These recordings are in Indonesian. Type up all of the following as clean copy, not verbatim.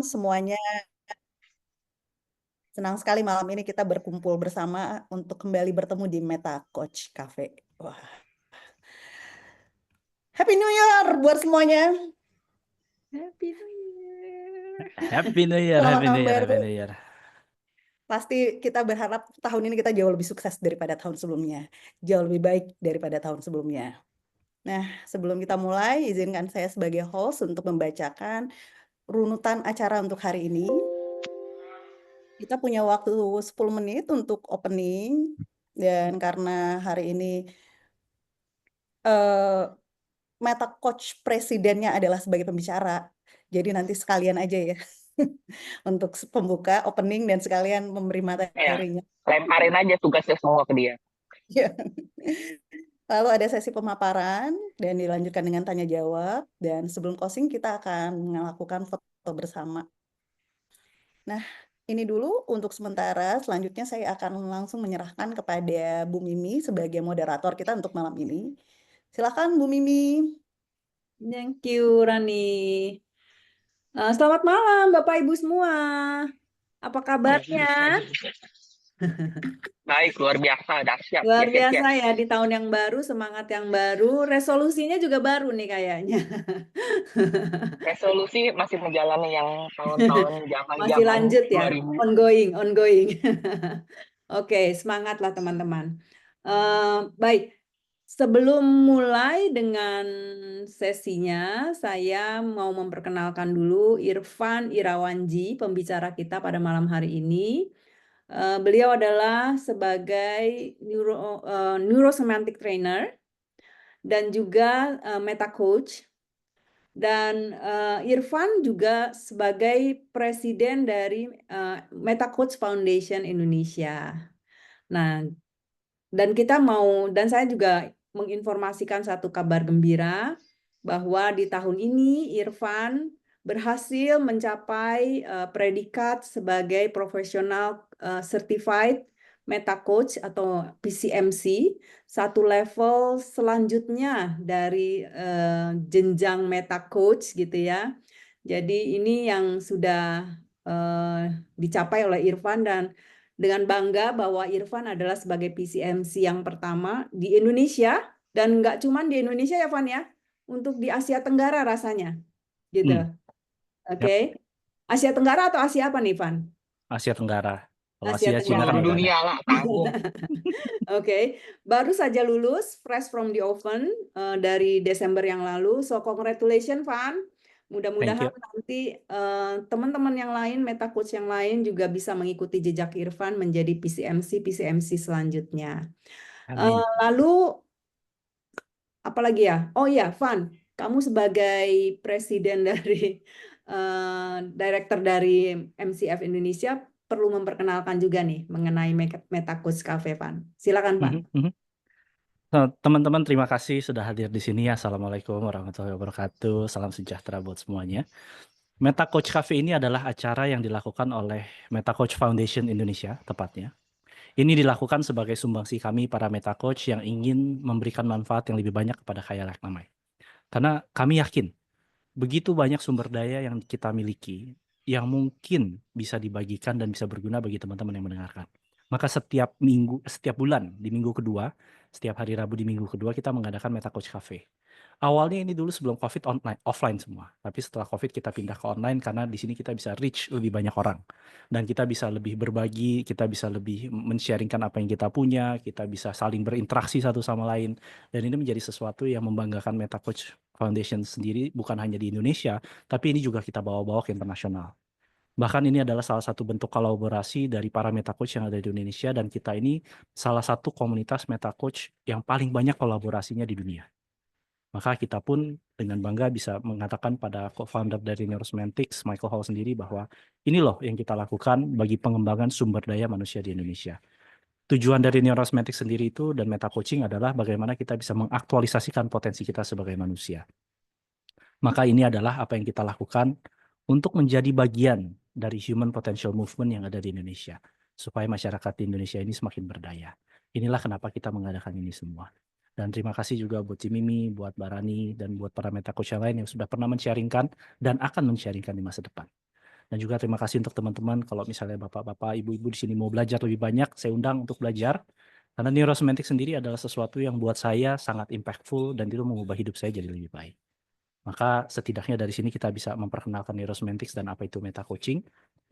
semuanya. Senang sekali malam ini kita berkumpul bersama untuk kembali bertemu di Meta Coach Cafe. Wah. Happy New Year buat semuanya. Happy New Year. Happy New Year, Selamat Happy tahun New Year, baru. Happy New Year. Pasti kita berharap tahun ini kita jauh lebih sukses daripada tahun sebelumnya. Jauh lebih baik daripada tahun sebelumnya. Nah, sebelum kita mulai, izinkan saya sebagai host untuk membacakan runutan acara untuk hari ini. Kita punya waktu 10 menit untuk opening. Dan karena hari ini Meta Coach presidennya adalah sebagai pembicara, jadi nanti sekalian aja ya untuk pembuka, opening, dan sekalian memberi Ya, materinya. lemparin aja tugasnya semua ke dia. Ya. Lalu ada sesi pemaparan dan dilanjutkan dengan tanya jawab, dan sebelum closing kita akan melakukan foto bersama. Nah, ini dulu untuk sementara. Selanjutnya saya akan langsung menyerahkan kepada Bu Mimi sebagai moderator kita untuk malam ini. Silakan Bu Mimi. Thank you, Rani. Selamat malam, Bapak Ibu semua. Apa kabarnya? Baik, luar biasa, dahsyat. Luar Yes, yes, biasa yes. ya, di tahun yang baru, semangat yang baru, resolusinya juga baru nih kayaknya. Resolusi masih menjalani yang tahun-tahun Masih zaman-zaman lanjut ya, 2000. ongoing. Oke, semangatlah teman-teman. Baik, sebelum mulai dengan sesinya, saya mau memperkenalkan dulu Irfan Irawanji, pembicara kita pada malam hari ini. Beliau adalah sebagai neurosemantic trainer dan juga meta coach. Dan Irfan juga sebagai presiden dari Meta Coach Foundation Indonesia. Nah, dan saya juga menginformasikan satu kabar gembira bahwa di tahun ini Irfan berhasil mencapai predikat sebagai profesional certified Meta Coach atau PCMC, satu level selanjutnya dari jenjang Meta Coach gitu ya. Jadi ini yang sudah dicapai oleh Irfan, dan dengan bangga bahwa Irfan adalah sebagai PCMC yang pertama di Indonesia, dan nggak cuma di Indonesia ya Van ya, untuk di Asia Tenggara rasanya gitu. Oke. Asia Tenggara atau Asia apa nih Van? Asia Tenggara. Kalau Asia Asia Cina kan Seluruh nggak ada. dunia lah, tanggung. Oke, baru saja lulus, fresh from the oven dari Desember yang lalu. So congratulations Van. Mudah-mudahan nanti teman-teman yang lain, Meta Coach yang lain juga bisa mengikuti jejak Irfan menjadi PCMC selanjutnya. Lalu apalagi ya? Oh ya, Van, kamu sebagai presiden dari director dari MCF Indonesia perlu memperkenalkan juga nih mengenai Meta Coach Cafe, Van. Silakan, Van. Teman-teman, terima kasih sudah hadir di sini. Assalamualaikum warahmatullahi wabarakatuh. Salam sejahtera buat semuanya. Meta Coach Cafe ini adalah acara yang dilakukan oleh Meta Coach Foundation Indonesia, tepatnya. Ini dilakukan sebagai sumbangsi kami para Meta Coach yang ingin memberikan manfaat yang lebih banyak kepada khayalak ramai. Karena kami yakin begitu banyak sumber daya yang kita miliki yang mungkin bisa dibagikan dan bisa berguna bagi teman-teman yang mendengarkan. Maka setiap bulan di minggu kedua, setiap hari Rabu di minggu kedua kita mengadakan Meta Coach Cafe. Awalnya ini dulu sebelum COVID offline semua, tapi setelah COVID kita pindah ke online karena di sini kita bisa reach lebih banyak orang dan kita bisa lebih berbagi, kita bisa lebih men-sharingkan apa yang kita punya, kita bisa saling berinteraksi satu sama lain, dan ini menjadi sesuatu yang membanggakan Meta Coach Foundation sendiri bukan hanya di Indonesia, tapi ini juga kita bawa-bawa ke internasional. Bahkan ini adalah salah satu bentuk kolaborasi dari para Meta Coach yang ada di Indonesia, dan kita ini salah satu komunitas Meta Coach yang paling banyak kolaborasinya di dunia. Maka kita pun dengan bangga bisa mengatakan pada co-founder dari Neurosemantics, Michael Hall sendiri, bahwa ini loh yang kita lakukan bagi pengembangan sumber daya manusia di Indonesia. Tujuan dari Neurosemantics sendiri itu dan Meta Coaching adalah bagaimana kita bisa mengaktualisasikan potensi kita sebagai manusia. Maka ini adalah apa yang kita lakukan untuk menjadi bagian dari Human Potential Movement yang ada di Indonesia, supaya masyarakat di Indonesia ini semakin berdaya. Inilah kenapa kita mengadakan ini semua. Dan terima kasih juga buat Mimi, buat Barani, dan buat para Meta Coach yang lain yang sudah pernah men-sharingkan dan akan men-sharingkan di masa depan. Dan juga terima kasih untuk teman-teman kalau misalnya bapak-bapak, ibu-ibu di sini mau belajar lebih banyak, saya undang untuk belajar. Karena neurosemantik sendiri adalah sesuatu yang buat saya sangat impactful dan itu mengubah hidup saya jadi lebih baik. Maka setidaknya dari sini kita bisa memperkenalkan neurosemantics dan apa itu meta coaching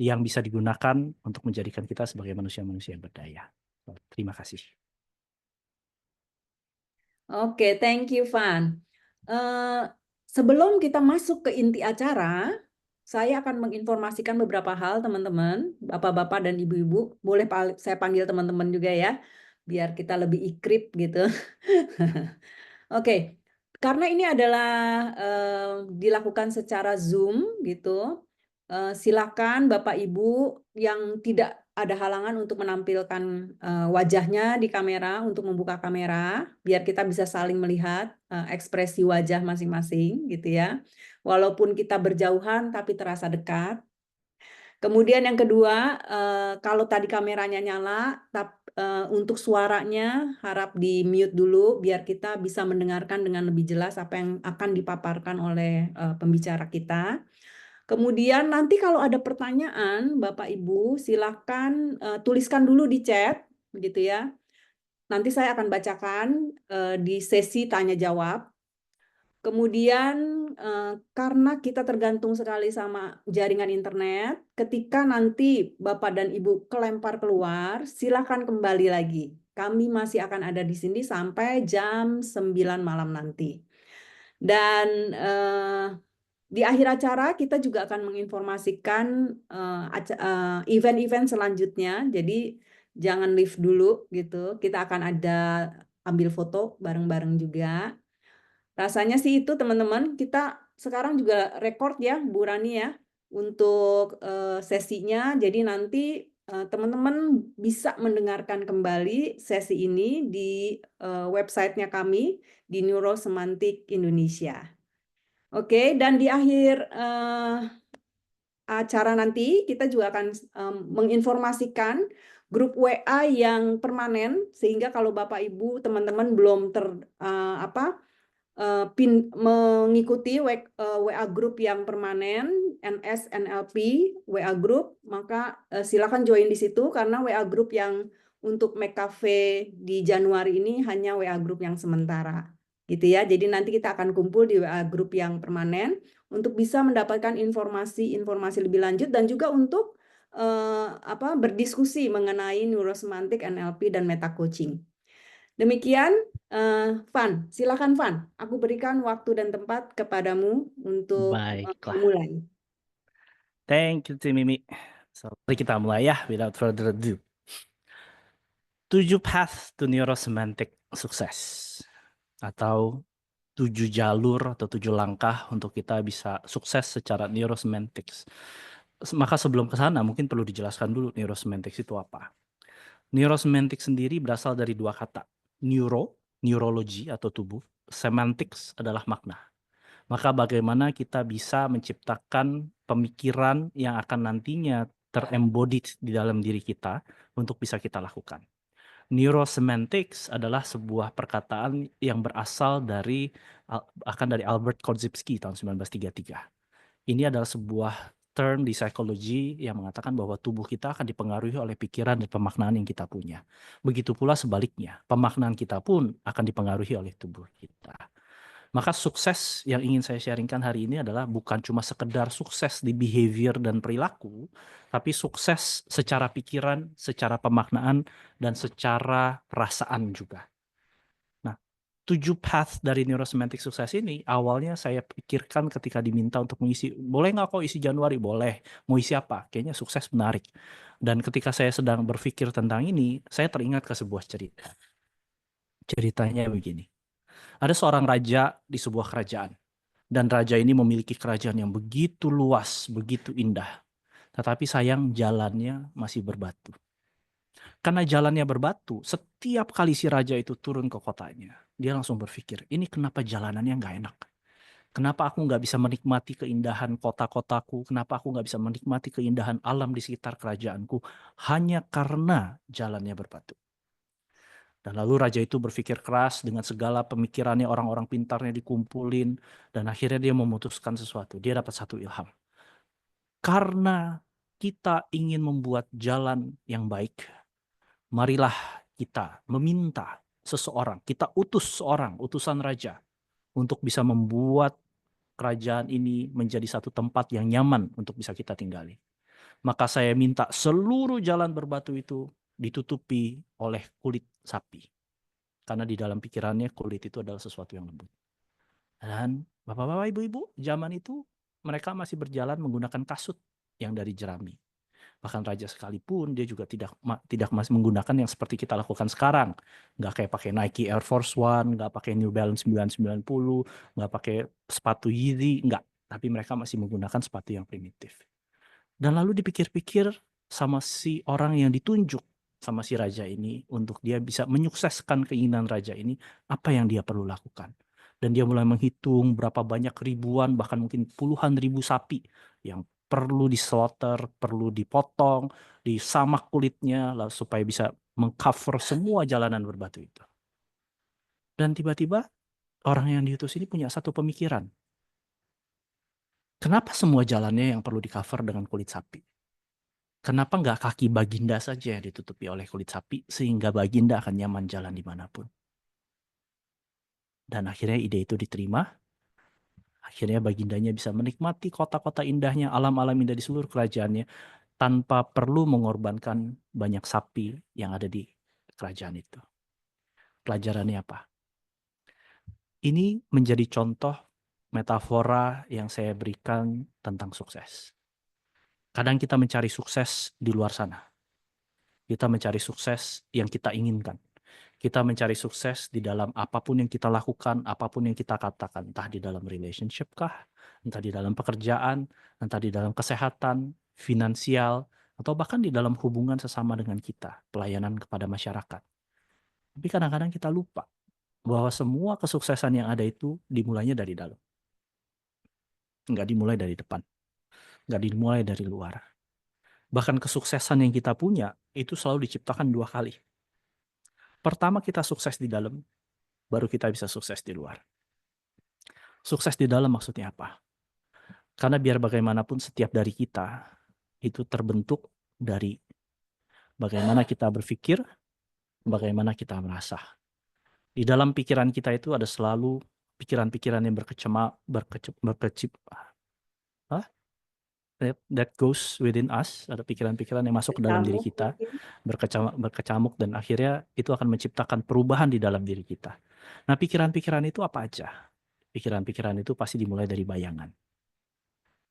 yang bisa digunakan untuk menjadikan kita sebagai manusia-manusia yang berdaya. Terima kasih. Oke, thank you, Van. Sebelum kita masuk ke inti acara, saya akan menginformasikan beberapa hal, teman-teman, bapak-bapak dan ibu-ibu. Boleh saya panggil teman-teman juga ya, biar kita lebih ikrip gitu. Oke, karena ini adalah dilakukan secara Zoom gitu, silakan Bapak Ibu yang tidak ada halangan untuk menampilkan wajahnya di kamera, untuk membuka kamera, biar kita bisa saling melihat ekspresi wajah masing-masing gitu ya. Walaupun kita berjauhan tapi terasa dekat. Kemudian yang kedua, kalau tadi kameranya nyala, untuk suaranya harap di mute dulu biar kita bisa mendengarkan dengan lebih jelas apa yang akan dipaparkan oleh pembicara kita. Kemudian nanti kalau ada pertanyaan, Bapak Ibu silakan tuliskan dulu di chat, gitu ya. Nanti saya akan bacakan di sesi tanya jawab. Kemudian karena kita tergantung sekali sama jaringan internet, ketika nanti Bapak dan Ibu kelempar keluar, silakan kembali lagi. Kami masih akan ada di sini sampai jam 9 malam nanti. Dan di akhir acara kita juga akan menginformasikan event-event selanjutnya. Jadi jangan leave dulu gitu. Kita akan ada ambil foto bareng-bareng juga. Rasanya sih itu teman-teman, kita sekarang juga record ya Bu Rani ya untuk sesinya. Jadi nanti teman-teman bisa mendengarkan kembali sesi ini di websitenya kami di Neurosemantik Indonesia. Oke, dan di akhir acara nanti kita juga akan menginformasikan grup WA yang permanen sehingga kalau Bapak Ibu teman-teman belum mengikuti WA group yang permanen NSNLP WA group, maka silakan join di situ karena WA group yang untuk McCafe di Januari ini hanya WA group yang sementara gitu ya. Jadi nanti kita akan kumpul di WA group yang permanen untuk bisa mendapatkan informasi lebih lanjut dan juga untuk berdiskusi mengenai neurosemantik, NLP dan meta coaching. Demikian, Van, silakan Van. Aku berikan waktu dan tempat kepadamu untuk Baiklah. memulai. Thank you, Tim Mimi. So, mari kita mulai ya, without further ado. 7 path to neurosemantic success. Atau 7 jalur atau 7 langkah untuk kita bisa sukses secara neurosemantics. Maka sebelum ke sana mungkin perlu dijelaskan dulu neurosemantics itu apa. Neurosemantics sendiri berasal dari 2 kata. Neurologi atau tubuh. Semantics adalah makna. Maka bagaimana kita bisa menciptakan pemikiran yang akan nantinya terembodied di dalam diri kita untuk bisa kita lakukan. Neurosemantics adalah sebuah perkataan yang berasal dari Albert Korzybski tahun 1933. Ini adalah sebuah term di psikologi yang mengatakan bahwa tubuh kita akan dipengaruhi oleh pikiran dan pemaknaan yang kita punya. Begitu pula sebaliknya, pemaknaan kita pun akan dipengaruhi oleh tubuh kita. Maka sukses yang ingin saya sharingkan hari ini adalah bukan cuma sekedar sukses di behavior dan perilaku, tapi sukses secara pikiran, secara pemaknaan, dan secara perasaan juga. Nah, 7 path dari neurosemantic sukses ini awalnya saya pikirkan ketika diminta untuk mengisi, boleh nggak kok isi Januari? Boleh. Mau isi apa? Kayaknya sukses menarik. Dan ketika saya sedang berpikir tentang ini, saya teringat ke sebuah cerita. Ceritanya begini. Ada seorang raja di sebuah kerajaan. Dan raja ini memiliki kerajaan yang begitu luas, begitu indah. Tetapi sayang jalannya masih berbatu. Karena jalannya berbatu, setiap kali si raja itu turun ke kotanya, dia langsung berpikir, ini kenapa jalanannya nggak enak? Kenapa aku nggak bisa menikmati keindahan kota-kotaku? Kenapa aku nggak bisa menikmati keindahan alam di sekitar kerajaanku? Hanya karena jalannya berbatu. Dan lalu raja itu berpikir keras dengan segala pemikirannya, orang-orang pintarnya dikumpulin. Dan akhirnya dia memutuskan sesuatu. Dia dapat satu ilham. Karena kita ingin membuat jalan yang baik, marilah kita meminta seseorang, kita utus seorang, utusan raja, untuk bisa membuat kerajaan ini menjadi satu tempat yang nyaman untuk bisa kita tinggali. Maka saya minta seluruh jalan berbatu itu ditutupi oleh kulit sapi. Karena di dalam pikirannya kulit itu adalah sesuatu yang lembut. Dan bapak-bapak, ibu-ibu, zaman itu mereka masih berjalan menggunakan kasut yang dari jerami. Bahkan raja sekalipun dia juga tidak masih menggunakan yang seperti kita lakukan sekarang. Nggak kayak pakai Nike Air Force One, nggak pakai New Balance 990, nggak pakai sepatu Yeezy, nggak. Tapi mereka masih menggunakan sepatu yang primitif. Dan lalu dipikir-pikir sama si orang yang ditunjuk sama si raja ini untuk dia bisa menyukseskan keinginan raja ini, apa yang dia perlu lakukan. Dan dia mulai menghitung berapa banyak ribuan, bahkan mungkin puluhan ribu sapi yang perlu dislaughter, perlu dipotong, disamak kulitnya, lalu supaya bisa mengcover semua jalanan berbatu itu. Dan tiba-tiba orang yang diutus ini punya satu pemikiran. Kenapa semua jalannya yang perlu di-cover dengan kulit sapi? Kenapa nggak kaki Baginda saja yang ditutupi oleh kulit sapi sehingga Baginda akan nyaman jalan dimanapun? Dan akhirnya ide itu diterima. Akhirnya Bagindanya bisa menikmati kota-kota indahnya, alam-alam indah di seluruh kerajaannya tanpa perlu mengorbankan banyak sapi yang ada di kerajaan itu. Pelajarannya apa? Ini menjadi contoh metafora yang saya berikan tentang sukses. Kadang kita mencari sukses di luar sana. Kita mencari sukses yang kita inginkan. Kita mencari sukses di dalam apapun yang kita lakukan, apapun yang kita katakan. Entah di dalam relationship kah, entah di dalam pekerjaan, entah di dalam kesehatan, finansial, atau bahkan di dalam hubungan sesama dengan kita, pelayanan kepada masyarakat. Tapi kadang-kadang kita lupa bahwa semua kesuksesan yang ada itu dimulainya dari dalam. Nggak dimulai dari depan. Nggak dimulai dari luar. Bahkan kesuksesan yang kita punya itu selalu diciptakan 2 kali. Pertama kita sukses di dalam, baru kita bisa sukses di luar. Sukses di dalam maksudnya apa? Karena biar bagaimanapun setiap dari kita itu terbentuk dari bagaimana kita berpikir, bagaimana kita merasa. Di dalam pikiran kita itu ada selalu pikiran-pikiran yang that goes within us, ada pikiran-pikiran yang masuk ke dalam diri kita, berkecamuk, dan akhirnya itu akan menciptakan perubahan di dalam diri kita. Nah, pikiran-pikiran itu apa aja? Pikiran-pikiran itu pasti dimulai dari bayangan.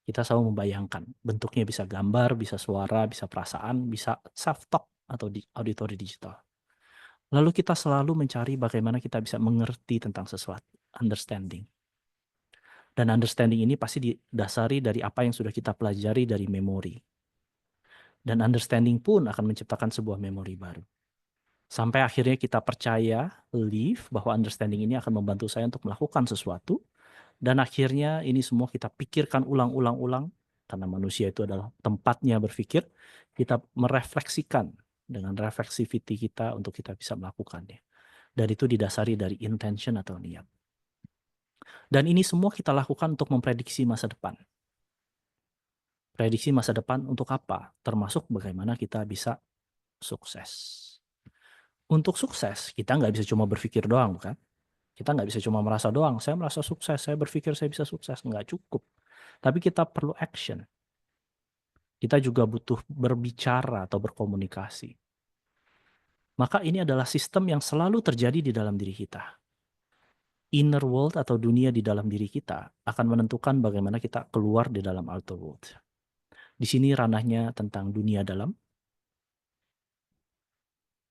Kita selalu membayangkan, bentuknya bisa gambar, bisa suara, bisa perasaan, bisa self-talk atau di auditori digital. Lalu kita selalu mencari bagaimana kita bisa mengerti tentang sesuatu, understanding. Dan understanding ini pasti didasari dari apa yang sudah kita pelajari dari memori. Dan understanding pun akan menciptakan sebuah memori baru. Sampai akhirnya kita percaya, believe bahwa understanding ini akan membantu saya untuk melakukan sesuatu. Dan akhirnya ini semua kita pikirkan ulang-ulang, karena manusia itu adalah tempatnya berpikir, kita merefleksikan dengan reflexivity kita untuk kita bisa melakukannya. Dan itu didasari dari intention atau niat. Dan ini semua kita lakukan untuk memprediksi masa depan. Prediksi masa depan untuk apa? Termasuk bagaimana kita bisa sukses. Untuk sukses, kita nggak bisa cuma berpikir doang, bukan? Kita nggak bisa cuma merasa doang, saya merasa sukses, saya berpikir saya bisa sukses. Nggak cukup. Tapi kita perlu action. Kita juga butuh berbicara atau berkomunikasi. Maka ini adalah sistem yang selalu terjadi di dalam diri kita. Inner world atau dunia di dalam diri kita akan menentukan bagaimana kita keluar di dalam outer world. Di sini ranahnya tentang dunia dalam.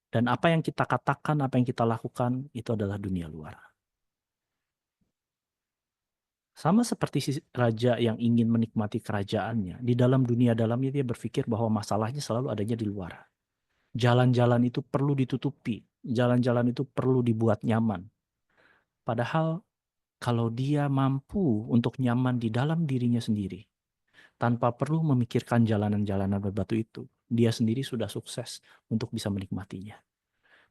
Dan apa yang kita katakan, apa yang kita lakukan, itu adalah dunia luar. Sama seperti si raja yang ingin menikmati kerajaannya, di dalam dunia dalamnya dia berpikir bahwa masalahnya selalu adanya di luar. Jalan-jalan itu perlu ditutupi, jalan-jalan itu perlu dibuat nyaman. Padahal kalau dia mampu untuk nyaman di dalam dirinya sendiri, tanpa perlu memikirkan jalanan-jalanan berbatu itu, dia sendiri sudah sukses untuk bisa menikmatinya.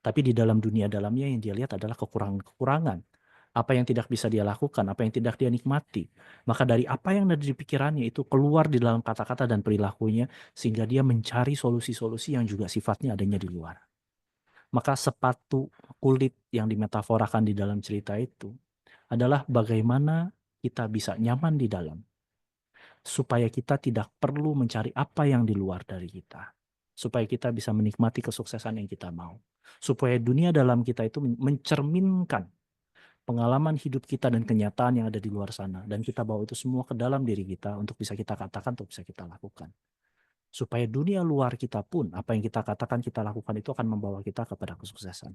Tapi di dalam dunia dalamnya yang dia lihat adalah kekurangan-kekurangan. apa yang tidak bisa dia lakukan, apa yang tidak dia nikmati. Maka dari apa yang ada di pikirannya itu keluar di dalam kata-kata dan perilakunya, sehingga dia mencari solusi-solusi yang juga sifatnya adanya di luar. Maka sepatu kulit yang dimetaforakan di dalam cerita itu adalah bagaimana kita bisa nyaman di dalam, supaya kita tidak perlu mencari apa yang di luar dari kita. Supaya kita bisa menikmati kesuksesan yang kita mau. Supaya dunia dalam kita itu mencerminkan pengalaman hidup kita dan kenyataan yang ada di luar sana. Dan kita bawa itu semua ke dalam diri kita untuk bisa kita katakan, untuk bisa kita lakukan. Supaya dunia luar kita pun, apa yang kita katakan, kita lakukan itu akan membawa kita kepada kesuksesan.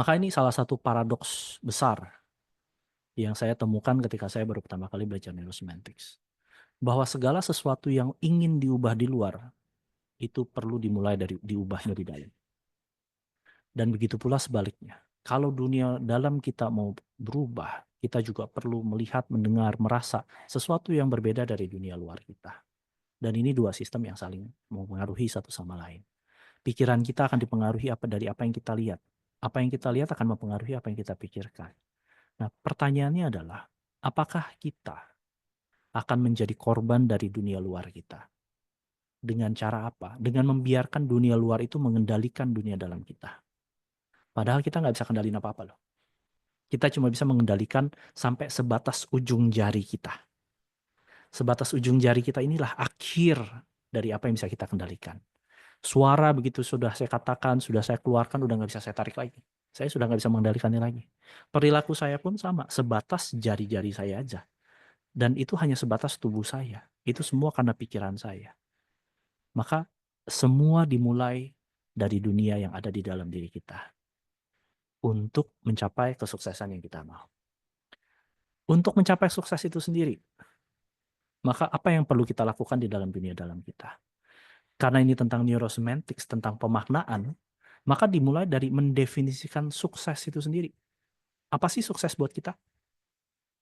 Maka ini salah satu paradoks besar yang saya temukan ketika saya baru pertama kali belajar neurosemantics. Bahwa segala sesuatu yang ingin diubah di luar, itu perlu dimulai dari diubahnya di dalam. Dan begitu pula sebaliknya. Kalau dunia dalam kita mau berubah, kita juga perlu melihat, mendengar, merasa sesuatu yang berbeda dari dunia luar kita. Dan ini dua sistem yang saling mempengaruhi satu sama lain. Pikiran kita akan dipengaruhi dari apa yang kita lihat. Apa yang kita lihat akan mempengaruhi apa yang kita pikirkan. Nah, pertanyaannya adalah, apakah kita akan menjadi korban dari dunia luar kita? Dengan cara apa? Dengan membiarkan dunia luar itu mengendalikan dunia dalam kita. Padahal kita nggak bisa kendaliin apa-apa loh. Kita cuma bisa mengendalikan sampai sebatas ujung jari kita. Sebatas ujung jari kita inilah akhir dari apa yang bisa kita kendalikan. Suara begitu sudah saya katakan, sudah saya keluarkan, udah nggak bisa saya tarik lagi. Saya sudah nggak bisa mengendalikannya lagi. Perilaku saya pun sama, sebatas jari-jari saya aja. Dan itu hanya sebatas tubuh saya. Itu semua karena pikiran saya. Maka semua dimulai dari dunia yang ada di dalam diri kita. Untuk mencapai kesuksesan yang kita mau. Untuk mencapai sukses itu sendiri, maka apa yang perlu kita lakukan di dalam dunia dalam kita? Karena ini tentang neurosemantics, tentang pemaknaan, maka dimulai dari mendefinisikan sukses itu sendiri. Apa sih sukses buat kita?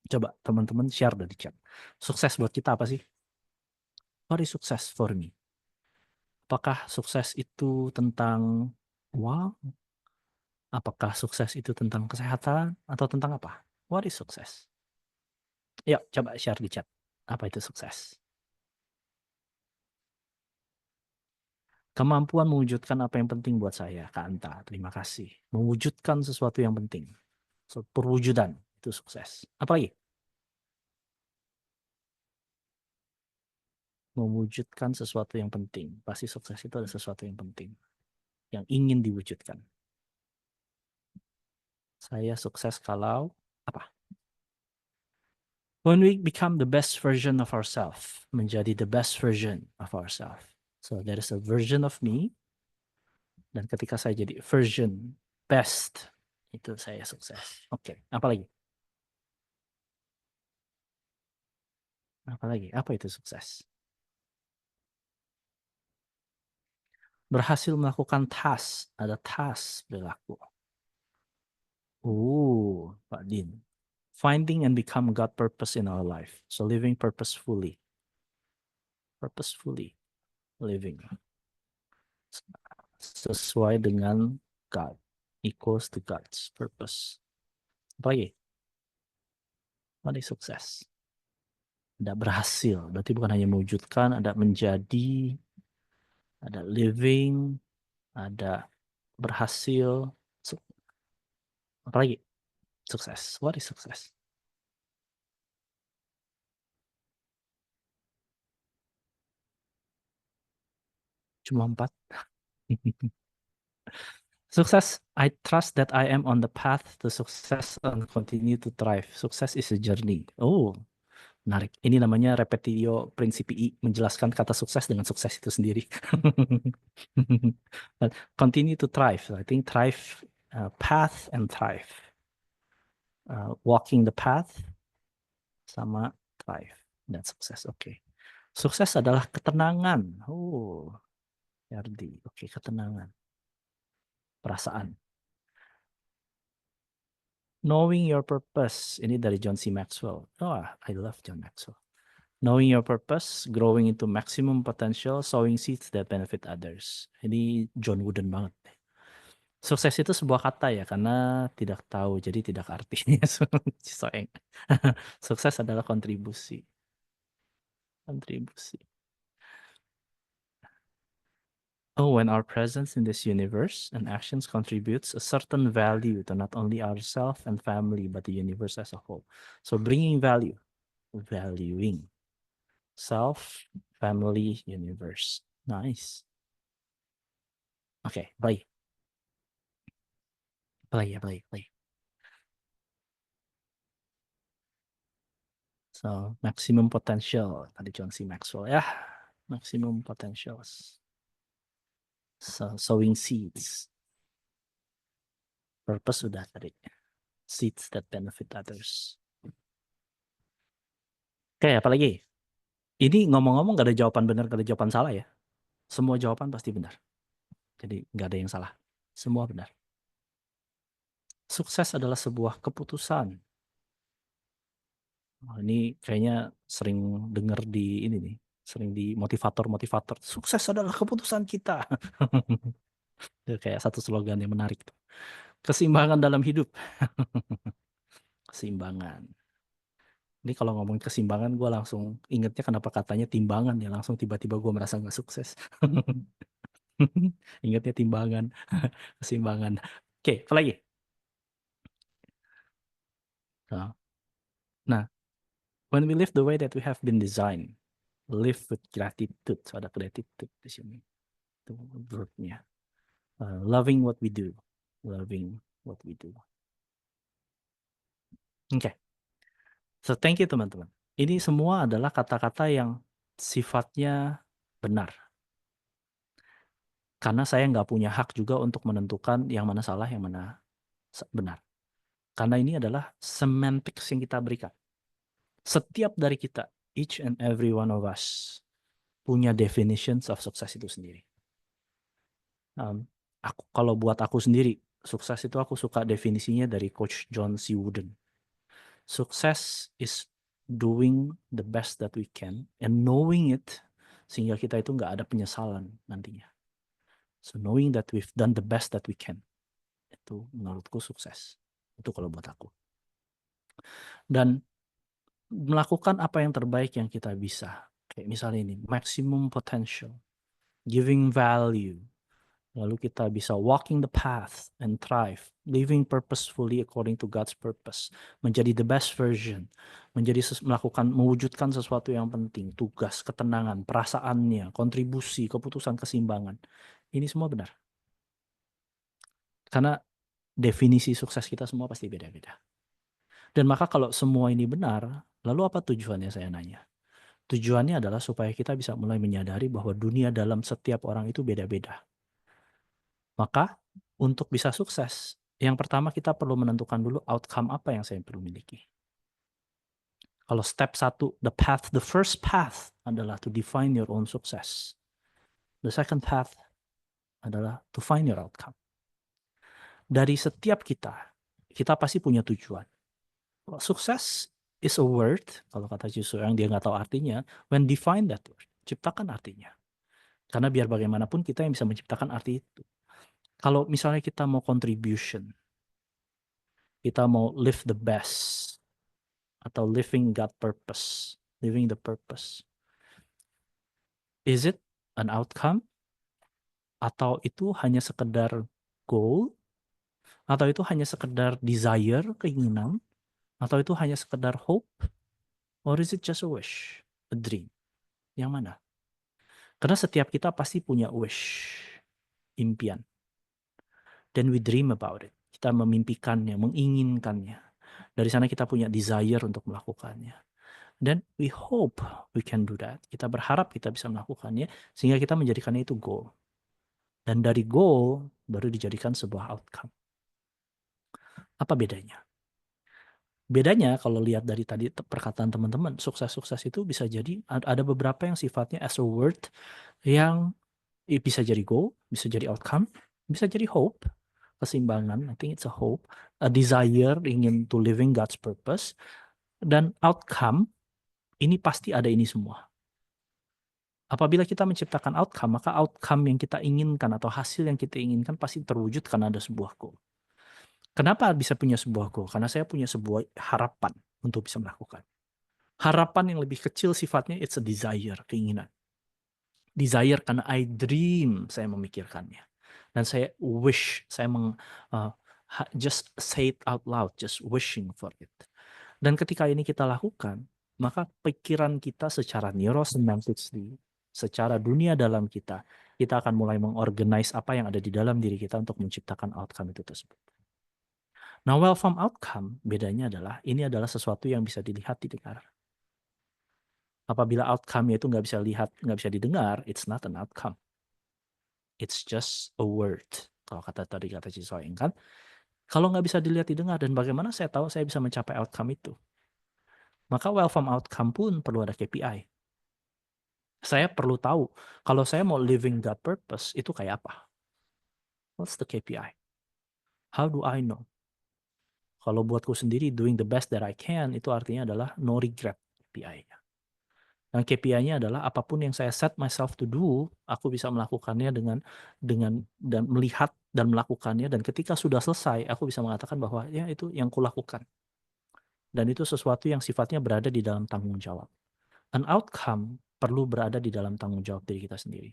Coba teman-teman share dari chat. Sukses buat kita apa sih? What is success for me? Apakah sukses itu tentang uang? Apakah sukses itu tentang kesehatan? Atau tentang apa? What is success? Yuk, coba share di chat. Apa itu sukses? Kemampuan mewujudkan apa yang penting buat saya, Kak Anta. Terima kasih. Mewujudkan sesuatu yang penting. So, perwujudan, itu sukses. Apa lagi? Mewujudkan sesuatu yang penting. Pasti sukses itu ada sesuatu yang penting. Yang ingin diwujudkan. Saya sukses kalau apa? When we become the best version of ourselves. Menjadi the best version of ourselves. So there is a version of me. Dan ketika saya jadi version best, itu saya sukses. Oke, apa lagi? Apa lagi? Apa itu sukses? Berhasil melakukan task. Ada task berlaku. Pak Din. Finding and become God purpose in our life. So living purposefully. Purposefully living. Sesuai dengan God. Equals to God's purpose. Apa lagi? What is sukses? Ada berhasil. Berarti bukan hanya mewujudkan, ada menjadi, ada living, ada berhasil. Apa lagi? Sukses. What is success? Cuma 4. Sukses, I trust that I am on the path to success and continue to thrive. Success is a journey. Oh, menarik. Ini namanya repetitio principii, menjelaskan kata sukses dengan sukses itu sendiri. Continue to thrive. So I think thrive, path and thrive. Walking the path sama thrive. That's success. Oke. Sukses adalah ketenangan. Oh, Yardi. Oke, ketenangan. Perasaan. Knowing your purpose. Ini dari John C. Maxwell. Oh, I love John Maxwell. Knowing your purpose, growing into maximum potential, sowing seeds that benefit others. Ini John Wooden banget. Sukses itu sebuah kata ya, karena tidak tahu, jadi tidak artinya. Soeng. Sukses adalah kontribusi. Kontribusi. Oh, when our presence in this universe and actions contributes a certain value to not only ourselves and family, but the universe as a whole. So bringing value, valuing self, family, universe. Nice. Okay, play. Play. So maximum potential. Tadi John C. Maxwell ya. Maximum potentials. So sowing seeds. Purpose sudah tadi. Seeds that benefit others. Oke, apa lagi? Ini ngomong-ngomong gak ada jawaban benar, gak ada jawaban salah ya. Semua jawaban pasti benar. Jadi gak ada yang salah. Semua benar. Sukses adalah sebuah keputusan. Oh, ini kayaknya sering dengar di ini nih. Sering di motivator-motivator. Sukses adalah keputusan kita. Itu kayak satu slogan yang menarik tuh. Keseimbangan dalam hidup. Keseimbangan. Ini kalau ngomongin keseimbangan, gue langsung ingetnya kenapa katanya timbangan ya. Langsung tiba-tiba gue merasa gak sukses. Ingatnya timbangan. Keseimbangan. Oke, apa lagi? Nah, when we live the way that we have been designed, live with gratitude. So ada gratitude di sini. Itu verbnya. Loving what we do. Loving what we do. Oke. So thank you teman-teman. Ini semua adalah kata-kata yang sifatnya benar. Karena saya nggak punya hak juga untuk menentukan yang mana salah, yang mana benar. Karena ini adalah semantics yang kita berikan. Setiap dari kita, each and every one of us, punya definitions of sukses itu sendiri. Kalau buat aku sendiri, sukses itu aku suka definisinya dari Coach John C. Wooden. Success is doing the best that we can and knowing it sehingga kita itu nggak ada penyesalan nantinya. So knowing that we've done the best that we can, itu menurutku sukses. Itu kalau buat aku. Dan melakukan apa yang terbaik yang kita bisa. Kayak misalnya ini, maximum potential, giving value. Lalu kita bisa walking the path and thrive, living purposefully according to God's purpose, menjadi the best version, mewujudkan sesuatu yang penting, tugas, ketenangan, perasaannya, kontribusi, keputusan, keseimbangan. Ini semua benar. Karena definisi sukses kita semua pasti beda-beda. Dan maka kalau semua ini benar, lalu apa tujuannya saya nanya? Tujuannya adalah supaya kita bisa mulai menyadari bahwa dunia dalam setiap orang itu beda-beda. Maka untuk bisa sukses, yang pertama kita perlu menentukan dulu outcome apa yang saya perlu miliki. Kalau step 1, the first path adalah to define your own success. The second path adalah to find your outcome. Dari setiap kita pasti punya tujuan. Sukses is a word, kalau kata Jusuf yang dia nggak tahu artinya, when define that word, ciptakan artinya. Karena biar bagaimanapun kita yang bisa menciptakan arti itu. Kalau misalnya kita mau contribution, kita mau live the best, atau living God purpose, living the purpose. Is it an outcome? Atau itu hanya sekedar goal? Atau itu hanya sekedar desire, keinginan? Atau itu hanya sekedar hope? Or is it just a wish, a dream? Yang mana? Karena setiap kita pasti punya wish, impian. Then we dream about it. Kita memimpikannya, menginginkannya. Dari sana kita punya desire untuk melakukannya. Then we hope we can do that. Kita berharap kita bisa melakukannya sehingga kita menjadikannya itu goal. Dan dari goal baru dijadikan sebuah outcome. Apa bedanya? Bedanya kalau lihat dari tadi perkataan teman-teman, sukses-sukses itu bisa jadi ada beberapa yang sifatnya as a word yang bisa jadi goal, bisa jadi outcome, bisa jadi hope, keseimbangan, I think it's a hope, a desire ingin to living God's purpose, dan outcome ini pasti ada ini semua. Apabila kita menciptakan outcome, maka outcome yang kita inginkan atau hasil yang kita inginkan pasti terwujud karena ada sebuah goal. Kenapa bisa punya sebuah goal? Karena saya punya sebuah harapan untuk bisa melakukan. Harapan yang lebih kecil sifatnya it's a desire, keinginan. Desire karena I dream, saya memikirkannya. Dan saya wish, saya just say it out loud, just wishing for it. Dan ketika ini kita lakukan, maka pikiran kita secara neurosemantically, secara dunia dalam kita akan mulai mengorganize apa yang ada di dalam diri kita untuk menciptakan outcome itu tersebut. Nah, well-formed outcome bedanya adalah ini adalah sesuatu yang bisa dilihat, didengar. Apabila outcome-nya itu nggak bisa lihat, nggak bisa didengar, it's not an outcome. It's just a word. Kalau tadi kata Cisoeng kan, kalau nggak bisa dilihat, didengar, dan bagaimana saya tahu saya bisa mencapai outcome itu? Maka well-formed outcome pun perlu ada KPI. Saya perlu tahu, kalau saya mau living that purpose, itu kayak apa? What's the KPI? How do I know? Kalau buatku sendiri, doing the best that I can, itu artinya adalah no regret KPI-nya. Dan KPI-nya adalah apapun yang saya set myself to do, aku bisa melakukannya dengan dan melihat dan melakukannya, dan ketika sudah selesai, aku bisa mengatakan bahwa ya itu yang kulakukan. Dan itu sesuatu yang sifatnya berada di dalam tanggung jawab. An outcome perlu berada di dalam tanggung jawab diri kita sendiri.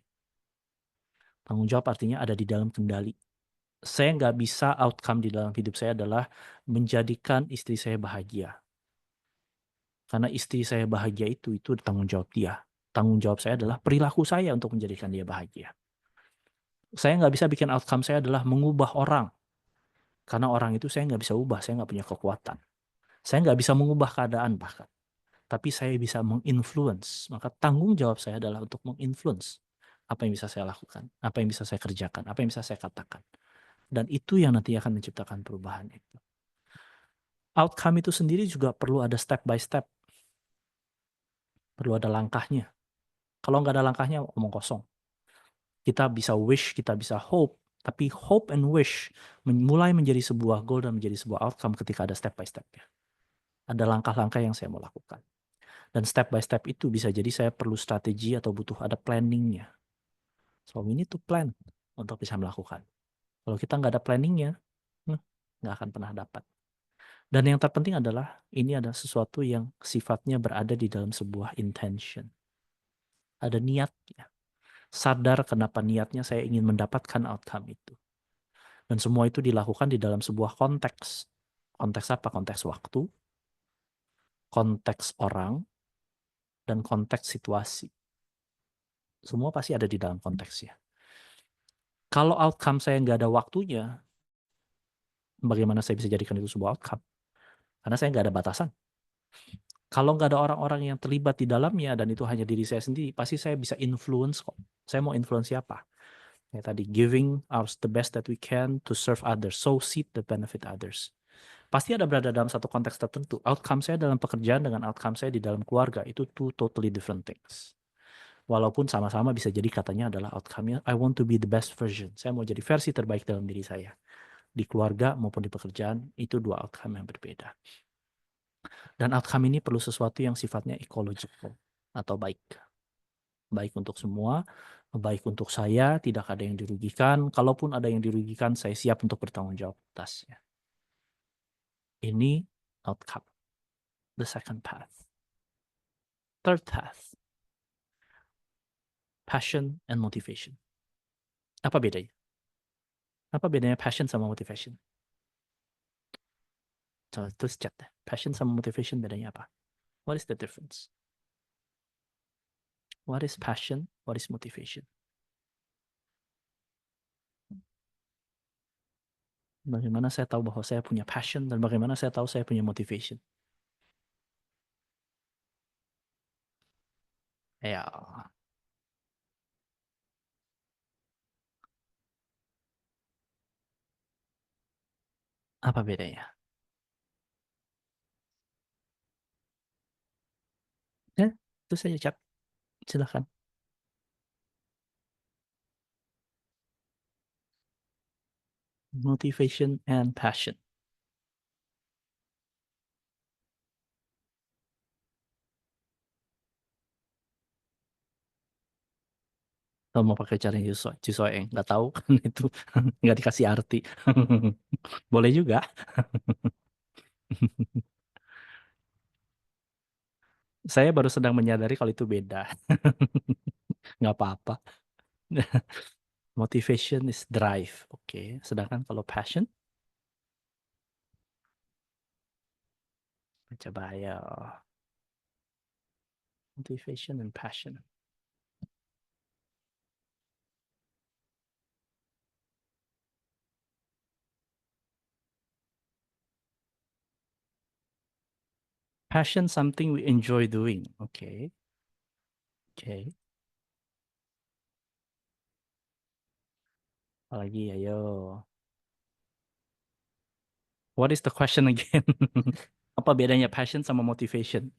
Tanggung jawab artinya ada di dalam kendali. Saya nggak bisa outcome di dalam hidup saya adalah menjadikan istri saya bahagia. Karena istri saya bahagia itu tanggung jawab dia. Tanggung jawab saya adalah perilaku saya untuk menjadikan dia bahagia. Saya nggak bisa bikin outcome saya adalah mengubah orang. Karena orang itu saya nggak bisa ubah, saya nggak punya kekuatan. Saya nggak bisa mengubah keadaan bahkan. Tapi saya bisa menginfluence. Maka tanggung jawab saya adalah untuk menginfluence apa yang bisa saya lakukan, apa yang bisa saya kerjakan, apa yang bisa saya katakan. Dan itu yang nanti akan menciptakan perubahan itu. Outcome itu sendiri juga perlu ada step by step. Perlu ada langkahnya. Kalau nggak ada langkahnya, omong kosong. Kita bisa wish, kita bisa hope. Tapi hope and wish mulai menjadi sebuah goal dan menjadi sebuah outcome ketika ada step by step-nya. Ada langkah-langkah yang saya mau lakukan. Dan step by step itu bisa jadi saya perlu strategi atau butuh ada planningnya. So we need to plan untuk bisa melakukan. Kalau kita nggak ada planningnya, nggak akan pernah dapat. Dan yang terpenting adalah ini ada sesuatu yang sifatnya berada di dalam sebuah intention. Ada niatnya. Sadar kenapa niatnya saya ingin mendapatkan outcome itu. Dan semua itu dilakukan di dalam sebuah konteks. Konteks apa? Konteks waktu, konteks orang, dan konteks situasi. Semua pasti ada di dalam konteksnya. Kalau outcome saya nggak ada waktunya, bagaimana saya bisa jadikan itu sebuah outcome? Karena saya nggak ada batasan. Kalau nggak ada orang-orang yang terlibat di dalamnya dan itu hanya diri saya sendiri, pasti saya bisa influence kok. Saya mau influence siapa? Ya, tadi giving us the best that we can to serve others, sow seed that benefit others. Pasti ada berada dalam satu konteks tertentu. Outcome saya dalam pekerjaan dengan outcome saya di dalam keluarga itu two totally different things. Walaupun sama-sama bisa jadi katanya adalah outcome-nya I want to be the best version. Saya mau jadi versi terbaik dalam diri saya. Di keluarga maupun di pekerjaan itu dua outcome yang berbeda. Dan outcome ini perlu sesuatu yang sifatnya ecological atau baik. Baik untuk semua, baik untuk saya, tidak ada yang dirugikan. Kalaupun ada yang dirugikan, saya siap untuk bertanggung jawab atasnya. Ini outcome. The second path. Third path. Passion and motivation. Apa bedanya? Apa bedanya passion sama motivation? Coba tulis chat deh. Passion sama motivation bedanya apa? What is the difference? What is passion? What is motivation? Bagaimana saya tahu bahwa saya punya passion dan bagaimana saya tahu saya punya motivation? Ya, apa bedanya? Ya, itu saja chat. Silakan. Motivation and passion. Atau mau pakai cara Cisoeng, nggak tahu kan itu nggak dikasih arti. Boleh juga. Saya baru sedang menyadari kalau itu beda. Nggak apa-apa. Motivation is drive. Oke. Sedangkan kalau passion, coba ya. Motivation and passion. Passion something we enjoy doing. Oke. Oke. Apalagi ayo. What is the question again? Apa bedanya passion sama motivation?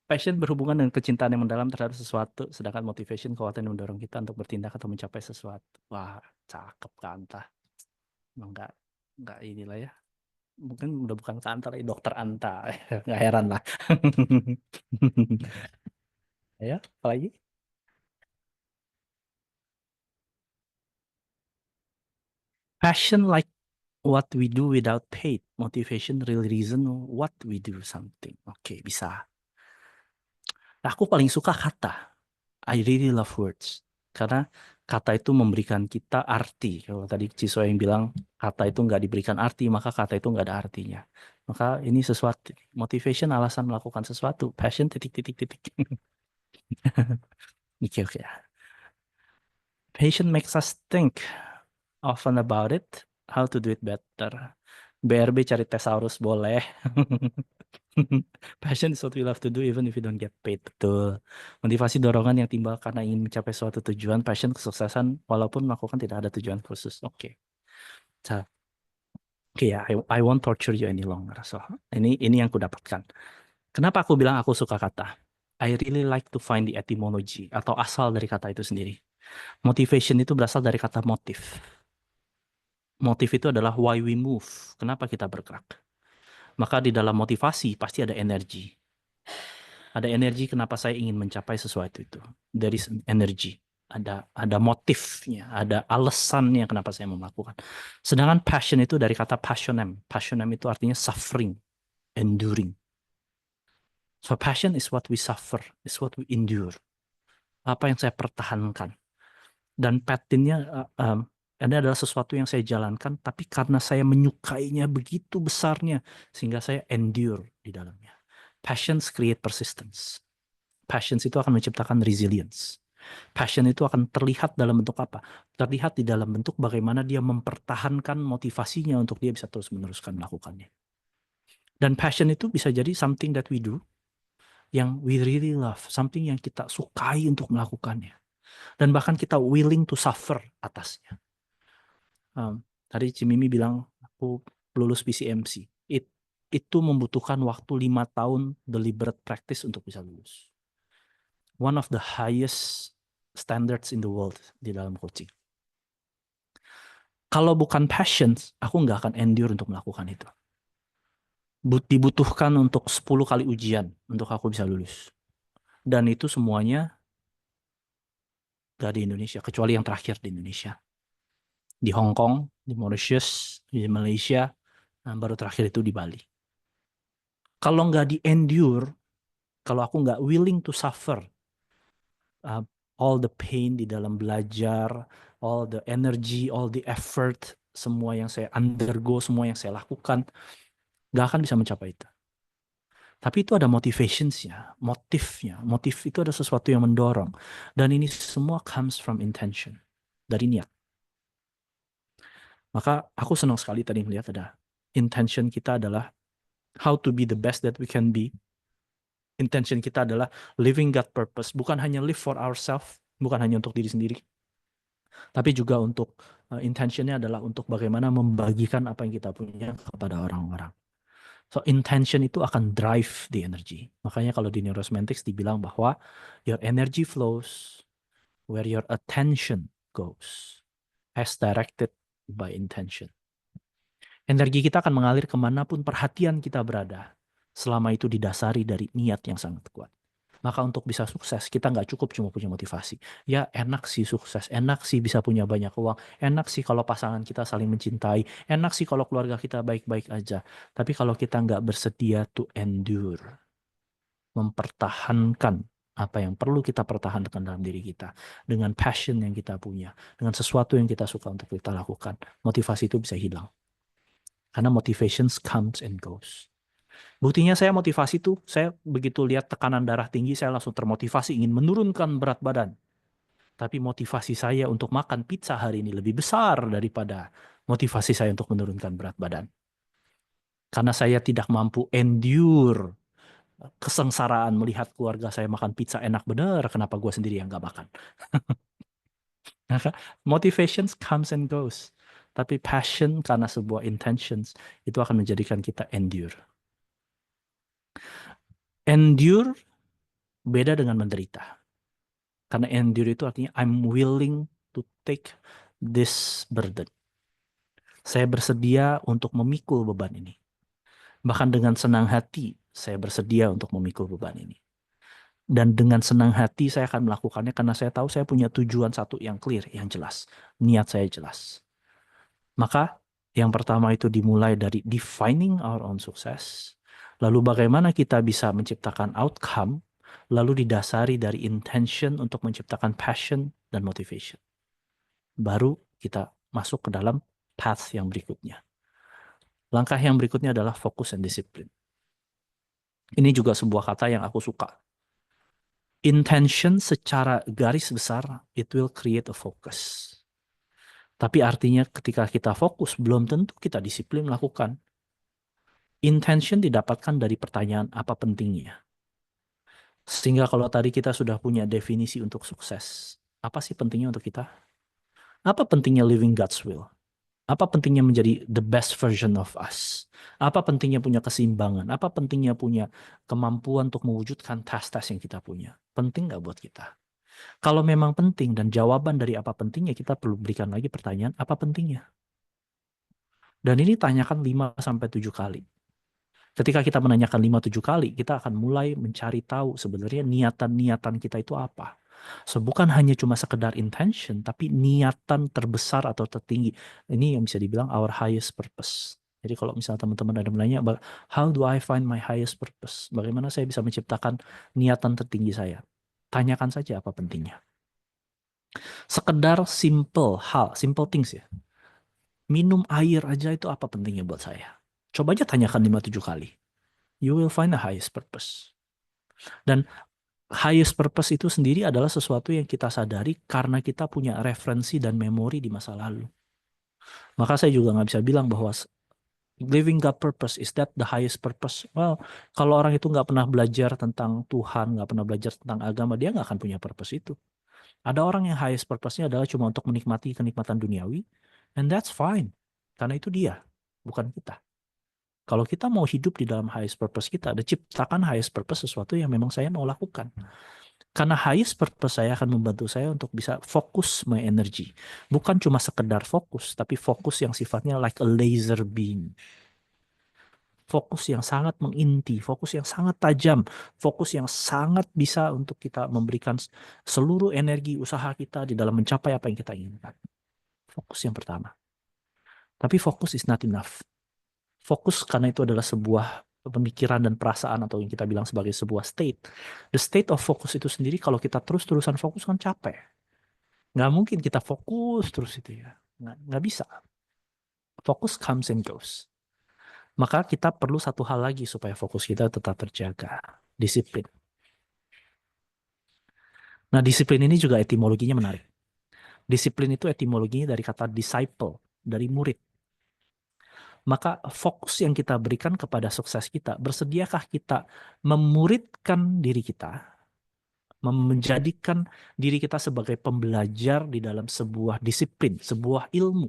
Passion berhubungan dengan kecintaan yang mendalam terhadap sesuatu, sedangkan motivation kekuatan yang mendorong kita untuk bertindak atau mencapai sesuatu. Wah, cakep Kanta. Emang nggak inilah ya. Mungkin udah bukan Kanta lagi, dokter Anta. Nggak heran lah. Ya, apalagi? Passion like what we do without paid. Motivation real reason what we do something. Oke, bisa. Nah, aku paling suka kata. I really love words. Karena kata itu memberikan kita arti. Kalau tadi Ciso yang bilang kata itu nggak diberikan arti, maka kata itu nggak ada artinya. Maka ini sesuatu. Motivation alasan melakukan sesuatu. Passion titik. Oke. Passion makes us think often about it, how to do it better. BRB cari thesaurus boleh. Passion is what we love to do even if we don't get paid. Betul. Motivasi dorongan yang timbul karena ingin mencapai suatu tujuan. Passion kesuksesan walaupun melakukan tidak ada tujuan khusus. Oke. So, ya, I won't torture you any longer. So, ini yang aku dapatkan. Kenapa aku bilang aku suka kata? I really like to find the etymology atau asal dari kata itu sendiri. Motivation itu berasal dari kata motif. Motif itu adalah why we move. Kenapa kita bergerak? Maka di dalam motivasi pasti ada energi. Ada energi kenapa saya ingin mencapai sesuatu itu. There is energy. Ada motifnya, ada alasannya kenapa saya mau melakukan. Sedangkan passion itu dari kata passionem. Passionem itu artinya suffering, enduring. So passion is what we suffer, is what we endure. Apa yang saya pertahankan. Dan passionnya ini adalah sesuatu yang saya jalankan, tapi karena saya menyukainya begitu besarnya, sehingga saya endure di dalamnya. Passions create persistence. Passions itu akan menciptakan resilience. Passion itu akan terlihat dalam bentuk apa? Terlihat di dalam bentuk bagaimana dia mempertahankan motivasinya untuk dia bisa terus meneruskan melakukannya. Dan passion itu bisa jadi something that we do, yang we really love, something yang kita sukai untuk melakukannya. Dan bahkan kita willing to suffer atasnya. Tadi Cimimi bilang, aku lulus PCMC. Itu membutuhkan waktu 5 tahun deliberate practice untuk bisa lulus. One of the highest standards in the world di dalam coaching. Kalau bukan passion, aku nggak akan endure untuk melakukan itu. Dibutuhkan untuk 10 kali ujian untuk aku bisa lulus. Dan itu semuanya nggak di Indonesia, kecuali yang terakhir di Indonesia. Di Hong Kong, di Mauritius, di Malaysia, baru terakhir itu di Bali. Kalau nggak di-endure, kalau aku nggak willing to suffer, all the pain di dalam belajar, all the energy, all the effort, semua yang saya undergo, semua yang saya lakukan, nggak akan bisa mencapai itu. Tapi itu ada motivationsnya, motifnya. Motif itu ada sesuatu yang mendorong. Dan ini semua comes from intention, dari niat. Maka aku senang sekali tadi melihat ada intention kita adalah how to be the best that we can be. Intention kita adalah living God purpose, bukan hanya live for ourselves, bukan hanya untuk diri sendiri, tapi juga untuk intentionnya adalah untuk bagaimana membagikan apa yang kita punya kepada orang-orang. So intention itu akan drive the energy. Makanya kalau di neurosemantics dibilang bahwa your energy flows where your attention goes, as directed by intention. Energi kita akan mengalir kemanapun perhatian kita berada, selama itu didasari dari niat yang sangat kuat. Maka untuk bisa sukses, kita nggak cukup cuma punya motivasi. Ya enak sih sukses, enak sih bisa punya banyak uang, enak sih kalau pasangan kita saling mencintai, enak sih kalau keluarga kita baik-baik aja. Tapi kalau kita nggak bersedia to endure, mempertahankan apa yang perlu kita pertahankan dalam diri kita, dengan passion yang kita punya, dengan sesuatu yang kita suka untuk kita lakukan, motivasi itu bisa hilang. Karena motivations comes and goes. Buktinya saya motivasi tuh, saya begitu lihat tekanan darah tinggi, saya langsung termotivasi ingin menurunkan berat badan. Tapi motivasi saya untuk makan pizza hari ini lebih besar daripada motivasi saya untuk menurunkan berat badan. Karena saya tidak mampu endure kesengsaraan melihat keluarga saya makan pizza enak bener, kenapa gue sendiri yang gak makan? Motivations comes and goes. Tapi passion karena sebuah intentions, itu akan menjadikan kita endure. Endure beda dengan menderita. Karena endure itu artinya I'm willing to take this burden. Saya bersedia untuk memikul beban ini. Bahkan dengan senang hati, saya bersedia untuk memikul beban ini. Dan dengan senang hati saya akan melakukannya karena saya tahu saya punya tujuan satu yang clear, yang jelas. Niat saya jelas. Maka yang pertama itu dimulai dari defining our own success. Lalu bagaimana kita bisa menciptakan outcome, lalu didasari dari intention untuk menciptakan passion dan motivation. Baru kita masuk ke dalam path yang berikutnya. Langkah yang berikutnya adalah fokus dan disiplin. Ini juga sebuah kata yang aku suka. Intention secara garis besar, it will create a focus. Tapi artinya ketika kita fokus, belum tentu kita disiplin melakukan. Intention didapatkan dari pertanyaan apa pentingnya. Sehingga kalau tadi kita sudah punya definisi untuk sukses, apa sih pentingnya untuk kita? Apa pentingnya living God's will? Apa pentingnya menjadi the best version of us? Apa pentingnya punya keseimbangan? Apa pentingnya punya kemampuan untuk mewujudkan tes-tes yang kita punya? Penting nggak buat kita? Kalau memang penting dan jawaban dari apa pentingnya, kita perlu berikan lagi pertanyaan, apa pentingnya? Dan ini tanyakan 5-7 kali. Ketika kita menanyakan 5-7 kali, kita akan mulai mencari tahu sebenarnya niatan-niatan kita itu apa. So, bukan hanya cuma sekedar intention, tapi niatan terbesar atau tertinggi. Ini yang bisa dibilang our highest purpose. Jadi kalau misalnya teman-teman ada menanya, how do I find my highest purpose? Bagaimana saya bisa menciptakan niatan tertinggi saya? Tanyakan saja apa pentingnya. Sekedar simple things ya. Minum air aja itu apa pentingnya buat saya? Coba aja tanyakan 5-7 kali. You will find the highest purpose. Dan highest purpose itu sendiri adalah sesuatu yang kita sadari karena kita punya referensi dan memori di masa lalu. Maka saya juga nggak bisa bilang bahwa living God purpose, is that the highest purpose? Well, kalau orang itu nggak pernah belajar tentang Tuhan, nggak pernah belajar tentang agama, dia nggak akan punya purpose itu. Ada orang yang highest purpose-nya adalah cuma untuk menikmati kenikmatan duniawi, and that's fine. Karena itu dia, bukan kita. Kalau kita mau hidup di dalam highest purpose kita, ada ciptakan highest purpose sesuatu yang memang saya mau lakukan. Karena highest purpose saya akan membantu saya untuk bisa fokus my energy. Bukan cuma sekedar fokus, tapi fokus yang sifatnya like a laser beam. Fokus yang sangat menginti, fokus yang sangat tajam, fokus yang sangat bisa untuk kita memberikan seluruh energi usaha kita di dalam mencapai apa yang kita inginkan. Fokus yang pertama. Tapi fokus is not enough. Fokus karena itu adalah sebuah pemikiran dan perasaan atau yang kita bilang sebagai sebuah state. The state of focus itu sendiri kalau kita terus-terusan fokus kan capek. Nggak mungkin kita fokus terus itu ya. Nggak bisa. Fokus comes and goes. Maka kita perlu satu hal lagi supaya fokus kita tetap terjaga. Disiplin. Nah, disiplin ini juga etimologinya menarik. Disiplin itu etimologinya dari kata disciple, dari murid. Maka fokus yang kita berikan kepada sukses kita, bersediakah kita memuridkan diri kita, menjadikan diri kita sebagai pembelajar di dalam sebuah disiplin, sebuah ilmu.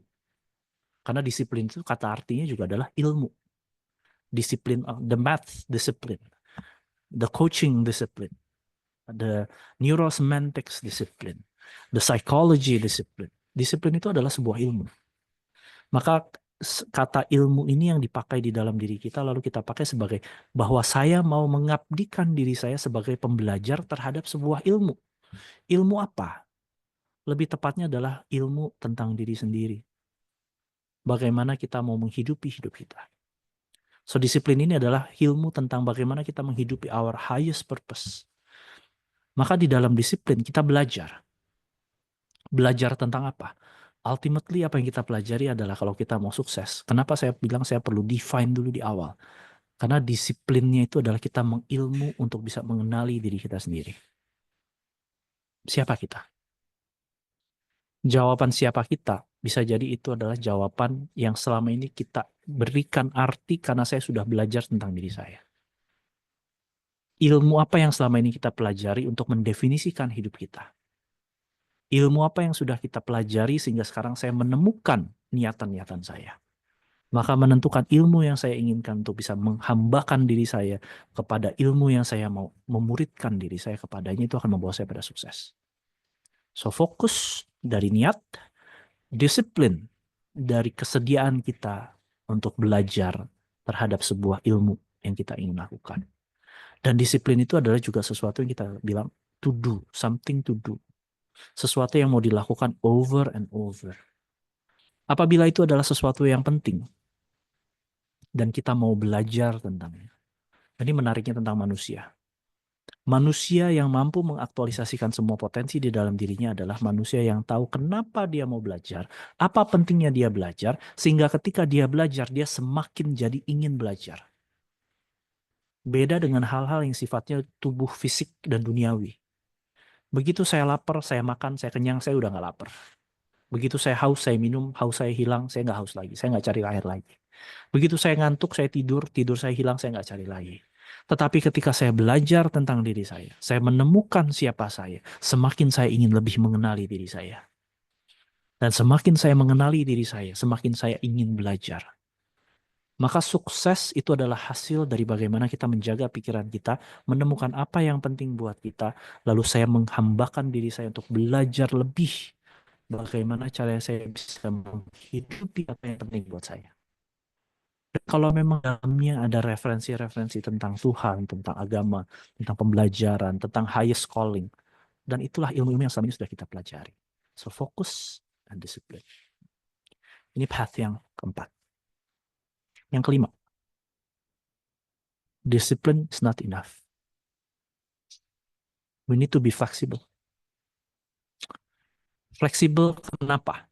Karena disiplin itu kata artinya juga adalah ilmu. Disiplin, the math discipline, the coaching discipline, the neurosemantics discipline, the psychology discipline. Disiplin itu adalah sebuah ilmu. Maka kata ilmu ini yang dipakai di dalam diri kita, lalu kita pakai sebagai bahwa saya mau mengabdikan diri saya sebagai pembelajar terhadap sebuah ilmu. Ilmu apa? Lebih tepatnya adalah ilmu tentang diri sendiri. Bagaimana kita mau menghidupi hidup kita. So, disiplin ini adalah ilmu tentang bagaimana kita menghidupi our highest purpose. Maka di dalam disiplin kita belajar. Belajar tentang apa? Ultimately apa yang kita pelajari adalah kalau kita mau sukses. Kenapa saya bilang saya perlu define dulu di awal? Karena disiplinnya itu adalah kita mengilmu untuk bisa mengenali diri kita sendiri. Siapa kita? Jawaban siapa kita bisa jadi itu adalah jawaban yang selama ini kita berikan arti karena saya sudah belajar tentang diri saya. Ilmu apa yang selama ini kita pelajari untuk mendefinisikan hidup kita? Ilmu apa yang sudah kita pelajari sehingga sekarang saya menemukan niatan-niatan saya? Maka menentukan ilmu yang saya inginkan untuk bisa menghambakan diri saya kepada ilmu yang saya mau memuridkan diri saya kepadanya, itu akan membawa saya pada sukses. So, fokus dari niat, disiplin dari kesediaan kita untuk belajar terhadap sebuah ilmu yang kita ingin lakukan. Dan disiplin itu adalah juga sesuatu yang kita bilang to do, something to do. Sesuatu yang mau dilakukan over and over. Apabila itu adalah sesuatu yang penting, dan kita mau belajar tentangnya. Ini menariknya tentang manusia. Manusia yang mampu mengaktualisasikan semua potensi di dalam dirinya adalah manusia yang tahu kenapa dia mau belajar, apa pentingnya dia belajar, sehingga ketika dia belajar, dia semakin jadi ingin belajar. Beda dengan hal-hal yang sifatnya tubuh fisik dan duniawi. Begitu saya lapar, saya makan, saya kenyang, saya udah nggak lapar. Begitu saya haus, saya minum, haus saya hilang, saya nggak haus lagi, saya nggak cari air lagi. Begitu saya ngantuk, saya tidur saya hilang, saya nggak cari lagi. Tetapi ketika saya belajar tentang diri saya menemukan siapa saya, semakin saya ingin lebih mengenali diri saya. Dan semakin saya mengenali diri saya, semakin saya ingin belajar. Maka sukses itu adalah hasil dari bagaimana kita menjaga pikiran kita, menemukan apa yang penting buat kita, lalu saya menghambakan diri saya untuk belajar lebih bagaimana cara saya bisa menghidupi apa yang penting buat saya. Dan kalau memang dalamnya ada referensi-referensi tentang Tuhan, tentang agama, tentang pembelajaran, tentang highest calling, dan itulah ilmu-ilmu yang selama ini sudah kita pelajari. So, fokus dan disiplin. Ini path yang keempat. Yang kelima, discipline is not enough. We need to be flexible. Fleksibel kenapa?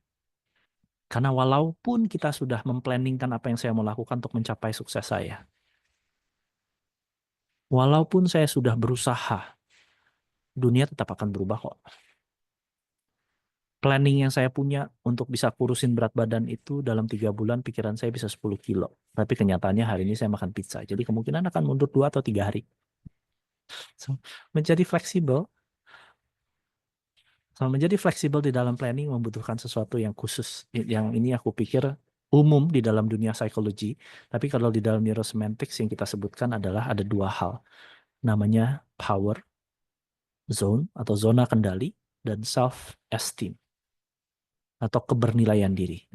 Karena walaupun kita sudah memplanningkan apa yang saya mau lakukan untuk mencapai sukses saya, walaupun saya sudah berusaha, dunia tetap akan berubah kok. Planning yang saya punya untuk bisa kurusin berat badan itu dalam 3 bulan pikiran saya bisa 10 kilo. Tapi kenyataannya hari ini saya makan pizza. Jadi kemungkinan akan mundur 2 atau 3 hari. So, menjadi fleksibel di dalam planning membutuhkan sesuatu yang khusus. Yang ini aku pikir umum di dalam dunia psikologi. Tapi kalau di dalam neurosemantics yang kita sebutkan adalah ada 2 hal. Namanya power zone atau zona kendali dan self-esteem atau kebernilaian diri.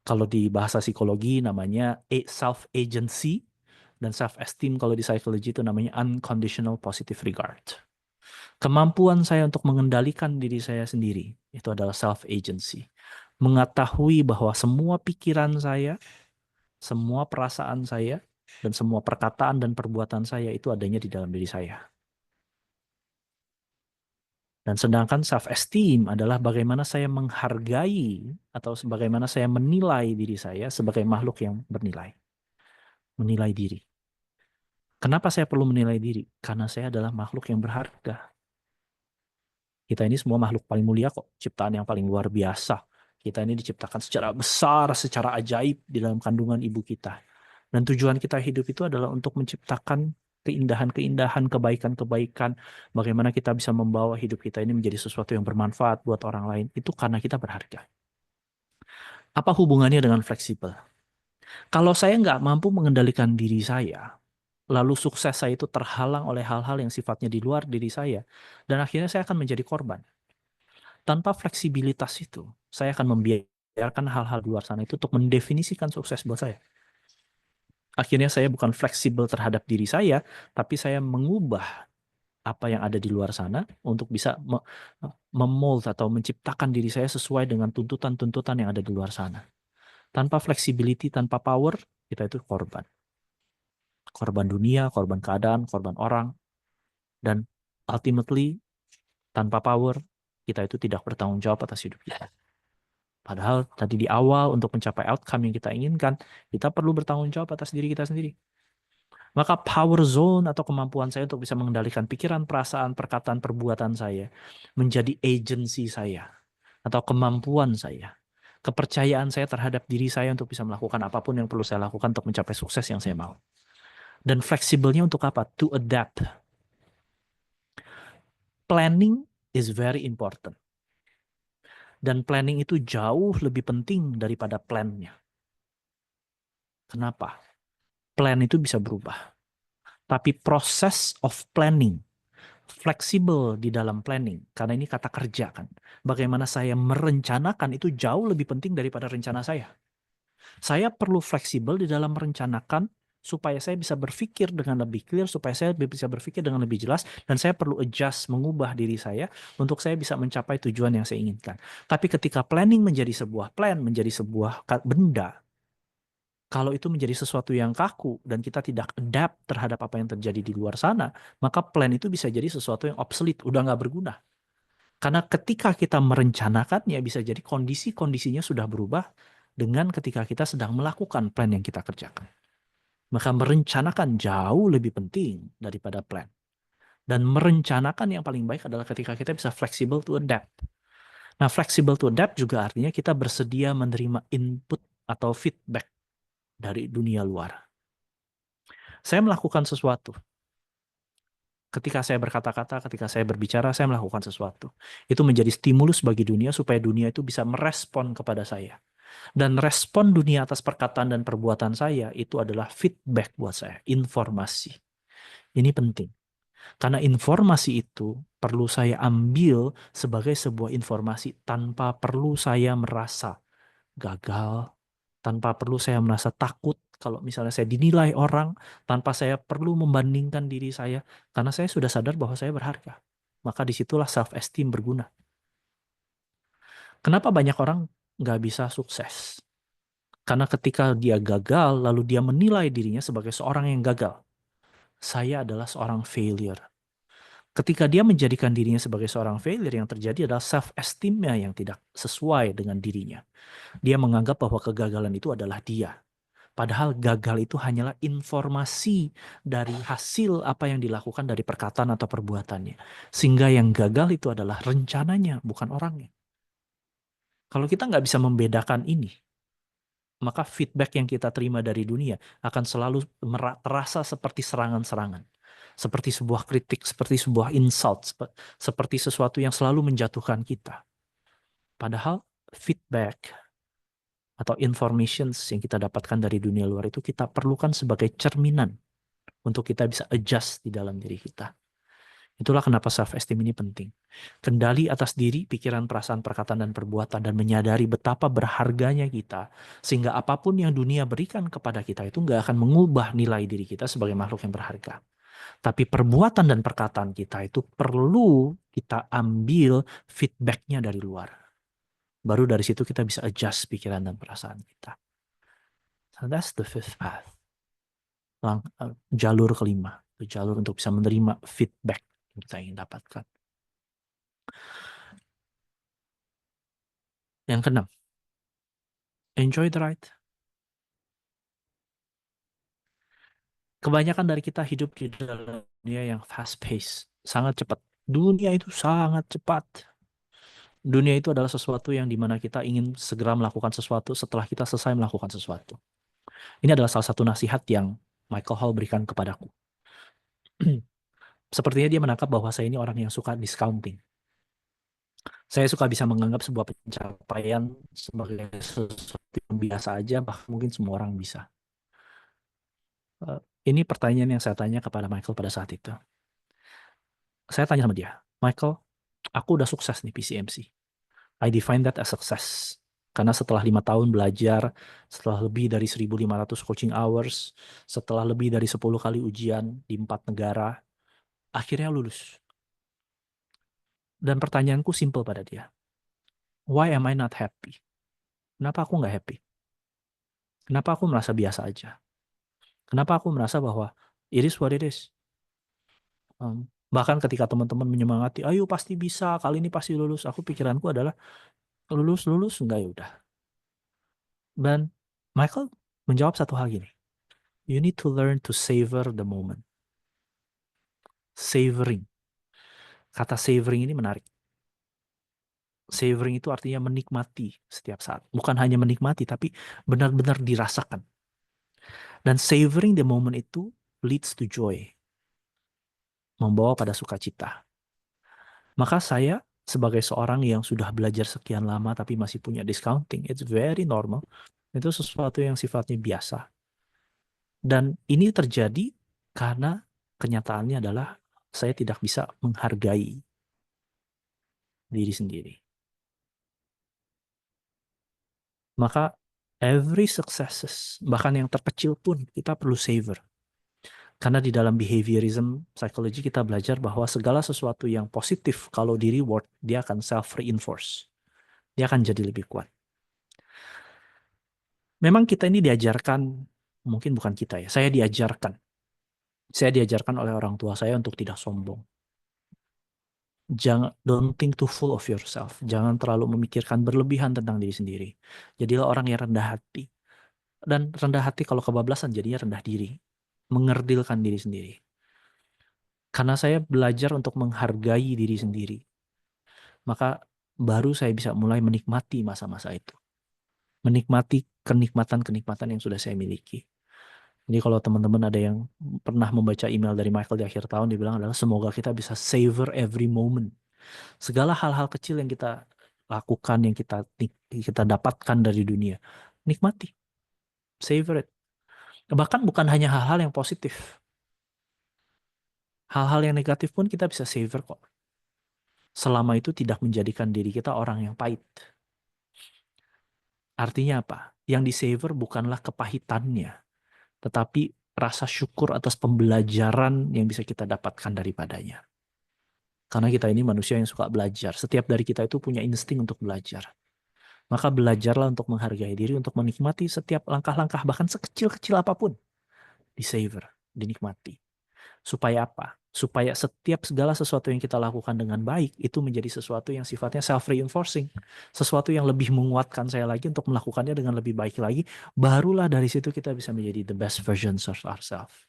Kalau di bahasa psikologi namanya self-agency, dan self-esteem kalau di psikologi itu namanya unconditional positive regard. Kemampuan saya untuk mengendalikan diri saya sendiri, itu adalah self-agency. Mengetahui bahwa semua pikiran saya, semua perasaan saya, dan semua perkataan dan perbuatan saya itu adanya di dalam diri saya. Dan sedangkan self-esteem adalah bagaimana saya menghargai atau bagaimana saya menilai diri saya sebagai makhluk yang bernilai. Menilai diri. Kenapa saya perlu menilai diri? Karena saya adalah makhluk yang berharga. Kita ini semua makhluk paling mulia kok. Ciptaan yang paling luar biasa. Kita ini diciptakan secara besar, secara ajaib di dalam kandungan ibu kita. Dan tujuan kita hidup itu adalah untuk menciptakan keindahan-keindahan, kebaikan-kebaikan, bagaimana kita bisa membawa hidup kita ini menjadi sesuatu yang bermanfaat buat orang lain, itu karena kita berharga. Apa hubungannya dengan fleksibel? Kalau saya nggak mampu mengendalikan diri saya, lalu sukses saya itu terhalang oleh hal-hal yang sifatnya di luar diri saya, dan akhirnya saya akan menjadi korban. Tanpa fleksibilitas itu, saya akan membiarkan membiarkan hal-hal di luar sana itu untuk mendefinisikan sukses buat saya. Akhirnya saya bukan fleksibel terhadap diri saya, tapi saya mengubah apa yang ada di luar sana untuk bisa memold atau menciptakan diri saya sesuai dengan tuntutan-tuntutan yang ada di luar sana. Tanpa flexibility, tanpa power, kita itu korban. Korban dunia, korban keadaan, korban orang. Dan ultimately, tanpa power, kita itu tidak bertanggung jawab atas hidup kita. Padahal tadi di awal untuk mencapai outcome yang kita inginkan, kita perlu bertanggung jawab atas diri kita sendiri. Maka power zone atau kemampuan saya untuk bisa mengendalikan pikiran, perasaan, perkataan, perbuatan saya menjadi agency saya atau kemampuan saya. Kepercayaan saya terhadap diri saya untuk bisa melakukan apapun yang perlu saya lakukan untuk mencapai sukses yang saya mau. Dan fleksibelnya untuk apa? To adapt. Planning is very important. Dan planning itu jauh lebih penting daripada plan-nya. Kenapa? Plan itu bisa berubah. Tapi proses of planning, fleksibel di dalam planning, karena ini kata kerja kan. Bagaimana saya merencanakan itu jauh lebih penting daripada rencana saya. Saya perlu fleksibel di dalam merencanakan supaya saya bisa berpikir dengan lebih clear, supaya saya bisa berpikir dengan lebih jelas, dan saya perlu adjust, mengubah diri saya untuk saya bisa mencapai tujuan yang saya inginkan. Tapi ketika planning menjadi sebuah plan, menjadi sebuah benda, kalau itu menjadi sesuatu yang kaku dan kita tidak adapt terhadap apa yang terjadi di luar sana, maka plan itu bisa jadi sesuatu yang obsolete, udah nggak berguna. Karena ketika kita merencanakannya, bisa jadi kondisi-kondisinya sudah berubah dengan ketika kita sedang melakukan plan yang kita kerjakan. Maka merencanakan jauh lebih penting daripada plan. Dan merencanakan yang paling baik adalah ketika kita bisa flexible to adapt. Nah, flexible to adapt juga artinya kita bersedia menerima input atau feedback dari dunia luar. Saya melakukan sesuatu. Ketika saya berkata-kata, ketika saya berbicara, saya melakukan sesuatu. Itu menjadi stimulus bagi dunia supaya dunia itu bisa merespon kepada saya. Dan respon dunia atas perkataan dan perbuatan saya itu adalah feedback buat saya, informasi. Ini penting. Karena informasi itu perlu saya ambil sebagai sebuah informasi tanpa perlu saya merasa gagal, tanpa perlu saya merasa takut kalau misalnya saya dinilai orang, tanpa saya perlu membandingkan diri saya, karena saya sudah sadar bahwa saya berharga. Maka disitulah self-esteem berguna. Kenapa banyak orang nggak bisa sukses? Karena ketika dia gagal, lalu dia menilai dirinya sebagai seorang yang gagal. Saya adalah seorang failure. Ketika dia menjadikan dirinya sebagai seorang failure, yang terjadi adalah self-esteem-nya yang tidak sesuai dengan dirinya. Dia menganggap bahwa kegagalan itu adalah dia. Padahal gagal itu hanyalah informasi dari hasil apa yang dilakukan dari perkataan atau perbuatannya. Sehingga yang gagal itu adalah rencananya, bukan orangnya. Kalau kita nggak bisa membedakan ini, maka feedback yang kita terima dari dunia akan selalu terasa seperti serangan-serangan. Seperti sebuah kritik, seperti sebuah insult, seperti sesuatu yang selalu menjatuhkan kita. Padahal feedback atau informations yang kita dapatkan dari dunia luar itu kita perlukan sebagai cerminan untuk kita bisa adjust di dalam diri kita. Itulah kenapa self-esteem ini penting. Kendali atas diri, pikiran, perasaan, perkataan, dan perbuatan, dan menyadari betapa berharganya kita, sehingga apapun yang dunia berikan kepada kita itu nggak akan mengubah nilai diri kita sebagai makhluk yang berharga. Tapi perbuatan dan perkataan kita itu perlu kita ambil feedback-nya dari luar. Baru dari situ kita bisa adjust pikiran dan perasaan kita. So that's the fifth path. Jalur kelima. Jalur untuk bisa menerima feedback yang kita ingin dapatkan. Yang keenam, enjoy the ride. Kebanyakan dari kita hidup di dalam dunia yang fast pace, sangat cepat. Dunia itu sangat cepat. Dunia itu adalah sesuatu yang dimana kita ingin segera melakukan sesuatu setelah kita selesai melakukan sesuatu. Ini adalah salah satu nasihat yang Michael Hall berikan kepadaku. Sepertinya dia menangkap bahwa saya ini orang yang suka discounting. Saya suka bisa menganggap sebuah pencapaian sebagai sesuatu yang biasa aja, bahkan mungkin semua orang bisa. Ini pertanyaan yang saya tanya kepada Michael pada saat itu. Saya tanya sama dia, Michael, aku udah sukses nih PCMC. I define that as success. Karena setelah 5 tahun belajar, setelah lebih dari 1.500 coaching hours, setelah lebih dari 10 kali ujian di 4 negara, akhirnya lulus. Dan pertanyaanku simple pada dia. Why am I not happy? Kenapa aku nggak happy? Kenapa aku merasa biasa aja? Kenapa aku merasa bahwa it is what it is? Bahkan ketika teman-teman menyemangati, ayo pasti bisa, kali ini pasti lulus. Aku pikiranku adalah, lulus enggak ya udah. Dan Michael menjawab satu hal gini, you need to learn to savor the moment. Savoring. Kata savoring ini menarik. Savoring itu artinya menikmati setiap saat. Bukan hanya menikmati, tapi benar-benar dirasakan. Dan savoring the moment itu leads to joy. Membawa pada sukacita. Maka saya sebagai seorang yang sudah belajar sekian lama tapi masih punya discounting, it's very normal. Itu sesuatu yang sifatnya biasa. Dan ini terjadi karena kenyataannya adalah saya tidak bisa menghargai diri sendiri. Maka every successes, bahkan yang terkecil pun kita perlu savor. Karena di dalam behaviorism, psikologi kita belajar bahwa segala sesuatu yang positif kalau di reward, dia akan self-reinforce. Dia akan jadi lebih kuat. Memang kita ini diajarkan, mungkin bukan kita ya, saya diajarkan oleh orang tua saya untuk tidak sombong. Don't think too full of yourself. Jangan terlalu memikirkan berlebihan tentang diri sendiri. Jadilah orang yang rendah hati. Dan rendah hati kalau kebablasan jadinya rendah diri. Mengerdilkan diri sendiri. Karena saya belajar untuk menghargai diri sendiri. Maka baru saya bisa mulai menikmati masa-masa itu. Menikmati kenikmatan-kenikmatan yang sudah saya miliki. Jadi kalau teman-teman ada yang pernah membaca email dari Michael di akhir tahun, dia bilang adalah semoga kita bisa savor every moment. Segala hal-hal kecil yang kita lakukan, yang kita dapatkan dari dunia, nikmati, savor it. Bahkan bukan hanya hal-hal yang positif, hal-hal yang negatif pun kita bisa savor kok. Selama itu tidak menjadikan diri kita orang yang pahit. Artinya apa? Yang di-savor bukanlah kepahitannya, tetapi rasa syukur atas pembelajaran yang bisa kita dapatkan daripadanya. Karena kita ini manusia yang suka belajar. Setiap dari kita itu punya insting untuk belajar. Maka belajarlah untuk menghargai diri, untuk menikmati setiap langkah-langkah, bahkan sekecil-kecil apapun. Di-savor, dinikmati. Supaya apa? Supaya setiap segala sesuatu yang kita lakukan dengan baik, itu menjadi sesuatu yang sifatnya self-reinforcing. Sesuatu yang lebih menguatkan saya lagi untuk melakukannya dengan lebih baik lagi. Barulah dari situ kita bisa menjadi the best versions of ourselves.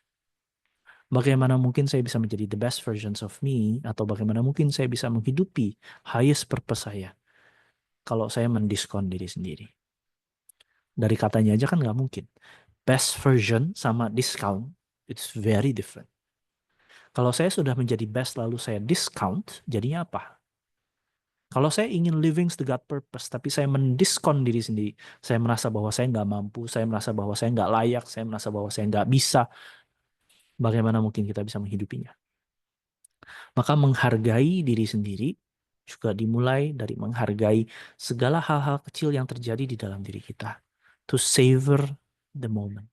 Bagaimana mungkin saya bisa menjadi the best versions of me, atau bagaimana mungkin saya bisa menghidupi highest purpose saya kalau saya mendiskon diri sendiri. Dari katanya aja kan nggak mungkin. Best version sama discount, it's very different. Kalau saya sudah menjadi best lalu saya discount, jadinya apa? Kalau saya ingin living to God purpose, tapi saya mendiskon diri sendiri, saya merasa bahwa saya nggak mampu, saya merasa bahwa saya nggak layak, saya merasa bahwa saya nggak bisa, bagaimana mungkin kita bisa menghidupinya? Maka menghargai diri sendiri juga dimulai dari menghargai segala hal-hal kecil yang terjadi di dalam diri kita. To savor the moment.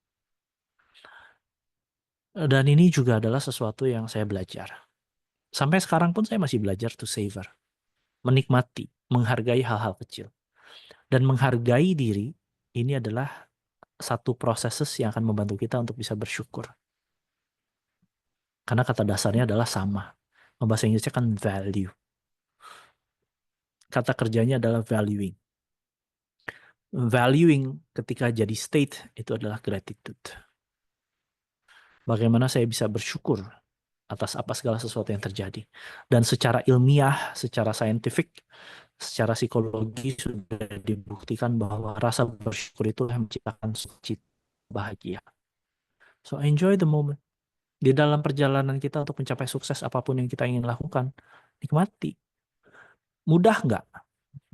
Dan ini juga adalah sesuatu yang saya belajar. Sampai sekarang pun saya masih belajar to savor. Menikmati, menghargai hal-hal kecil. Dan menghargai diri, ini adalah satu proses yang akan membantu kita untuk bisa bersyukur. Karena kata dasarnya adalah sama. Bahasa Inggrisnya kan value. Kata kerjanya adalah valuing. Valuing ketika jadi state itu adalah gratitude. Bagaimana saya bisa bersyukur atas apa segala sesuatu yang terjadi. Dan secara ilmiah, secara saintifik, secara psikologi sudah dibuktikan bahwa rasa bersyukur itu menciptakan sukacita, bahagia. So enjoy the moment. Di dalam perjalanan kita untuk mencapai sukses apapun yang kita ingin lakukan, nikmati. Mudah nggak?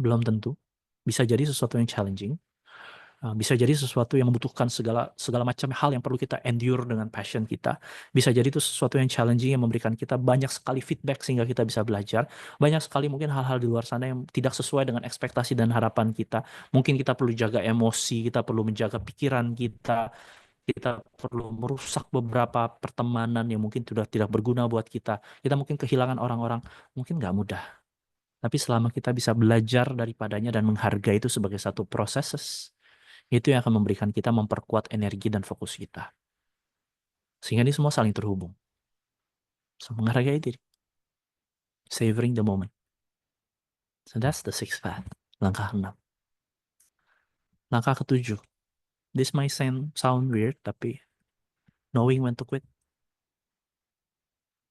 Belum tentu. Bisa jadi sesuatu yang challenging. Bisa jadi sesuatu yang membutuhkan segala macam hal yang perlu kita endure dengan passion kita. Bisa jadi itu sesuatu yang challenging yang memberikan kita banyak sekali feedback sehingga kita bisa belajar. Banyak sekali mungkin hal-hal di luar sana yang tidak sesuai dengan ekspektasi dan harapan kita. Mungkin kita perlu jaga emosi, kita perlu menjaga pikiran kita perlu merusak beberapa pertemanan yang mungkin sudah tidak berguna buat kita. Kita mungkin kehilangan orang-orang, mungkin nggak mudah. Tapi selama kita bisa belajar daripadanya dan menghargai itu sebagai satu proses, itu yang akan memberikan kita memperkuat energi dan fokus kita. Sehingga ini semua saling terhubung. So, menghargai diri. Savoring the moment. So that's the sixth path. Langkah 6. Langkah ke-7. This might sound weird, tapi knowing when to quit.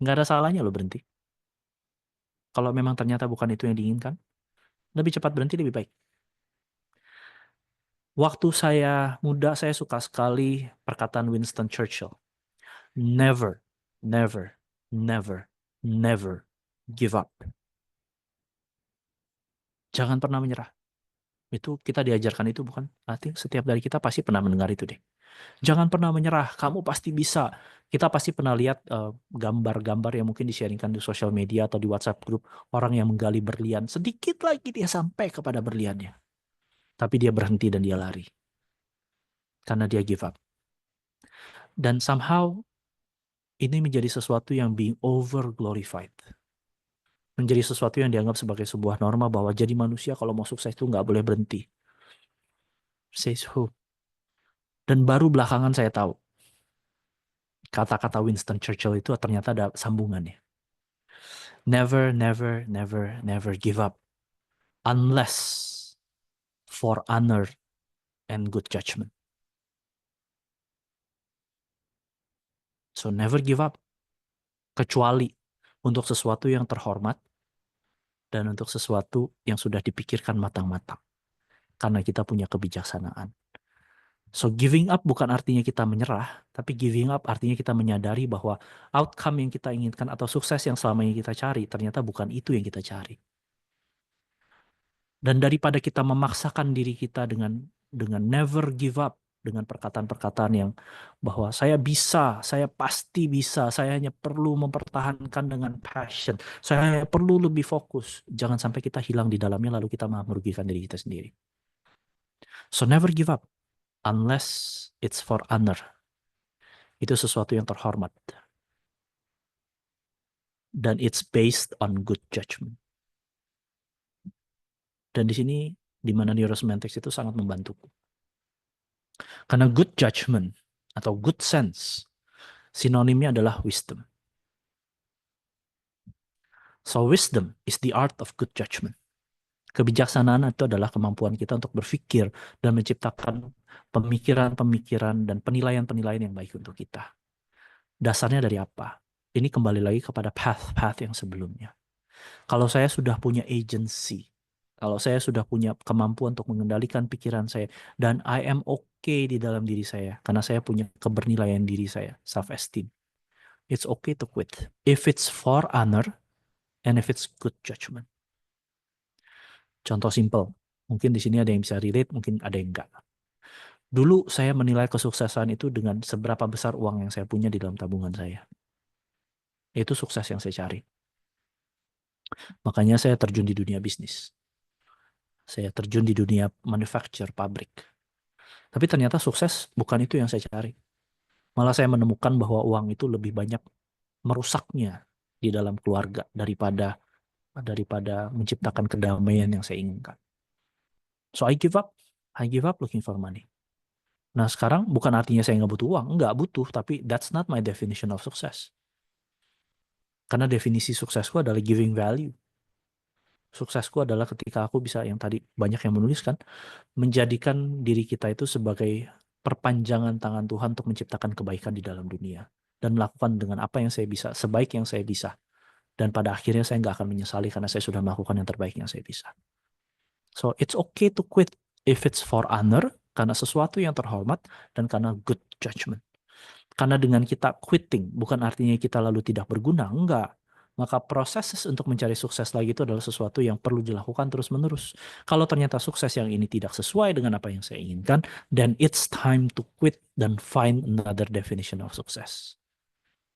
Nggak ada salahnya lo berhenti. Kalau memang ternyata bukan itu yang diinginkan, lebih cepat berhenti lebih baik. Waktu saya muda, saya suka sekali perkataan Winston Churchill. Never, never, never, never give up. Jangan pernah menyerah. Itu kita diajarkan itu bukan? Artinya setiap dari kita pasti pernah mendengar itu deh. Jangan pernah menyerah, kamu pasti bisa. Kita pasti pernah lihat gambar-gambar yang mungkin di-sharingkan di sosial media atau di WhatsApp grup. Orang yang menggali berlian, sedikit lagi dia sampai kepada berliannya. Tapi dia berhenti dan dia lari. Karena dia give up. Dan somehow ini menjadi sesuatu yang being over glorified. Menjadi sesuatu yang dianggap sebagai sebuah norma bahwa jadi manusia kalau mau sukses itu nggak boleh berhenti. Says who? Dan baru belakangan saya tahu kata-kata Winston Churchill itu ternyata ada sambungannya. Never, never, never, never give up unless for honor and good judgment. So never give up kecuali untuk sesuatu yang terhormat dan untuk sesuatu yang sudah dipikirkan matang-matang. Karena kita punya kebijaksanaan. So giving up bukan artinya kita menyerah, tapi giving up artinya kita menyadari bahwa outcome yang kita inginkan atau sukses yang selama ini kita cari, ternyata bukan itu yang kita cari. Dan daripada kita memaksakan diri kita dengan never give up, dengan perkataan-perkataan yang bahwa saya bisa, saya pasti bisa, saya hanya perlu mempertahankan dengan passion, saya hanya perlu lebih fokus. Jangan sampai kita hilang di dalamnya lalu kita malah merugikan diri kita sendiri. So never give up unless it's for honor. Itu sesuatu yang terhormat. Dan it's based on good judgment. Dan di sini di mana neurosemantics itu sangat membantuku. Karena good judgment atau good sense sinonimnya adalah wisdom. So wisdom is the art of good judgment. Kebijaksanaan itu adalah kemampuan kita untuk berpikir dan menciptakan pemikiran-pemikiran dan penilaian-penilaian yang baik untuk kita. Dasarnya dari apa? Ini kembali lagi kepada path-path yang sebelumnya. Kalau saya sudah punya agency, kalau saya sudah punya kemampuan untuk mengendalikan pikiran saya, dan I am okay di dalam diri saya, karena saya punya kebernilaian diri saya, self-esteem. It's okay to quit. If it's for honor, and if it's good judgment. Contoh simple, mungkin di sini ada yang bisa relate, mungkin ada yang enggak. Dulu saya menilai kesuksesan itu dengan seberapa besar uang yang saya punya di dalam tabungan saya. Itu sukses yang saya cari. Makanya saya terjun di dunia bisnis. Saya terjun di dunia manufacture, pabrik. Tapi ternyata sukses bukan itu yang saya cari. Malah saya menemukan bahwa uang itu lebih banyak merusaknya di dalam keluarga daripada menciptakan kedamaian yang saya inginkan. So I give up looking for money. Nah sekarang bukan artinya saya nggak butuh uang, nggak butuh, tapi that's not my definition of success. Karena definisi suksesku adalah giving value. Suksesku adalah ketika aku bisa, yang tadi banyak yang menuliskan, menjadikan diri kita itu sebagai perpanjangan tangan Tuhan untuk menciptakan kebaikan di dalam dunia. Dan melakukan dengan apa yang saya bisa, sebaik yang saya bisa. Dan pada akhirnya saya nggak akan menyesali karena saya sudah melakukan yang terbaik yang saya bisa. So it's okay to quit if it's for honor, karena sesuatu yang terhormat, dan karena good judgment. Karena dengan kita quitting, bukan artinya kita lalu tidak berguna, enggak. Maka proses untuk mencari sukses lagi itu adalah sesuatu yang perlu dilakukan terus-menerus. Kalau ternyata sukses yang ini tidak sesuai dengan apa yang saya inginkan, then it's time to quit dan find another definition of success.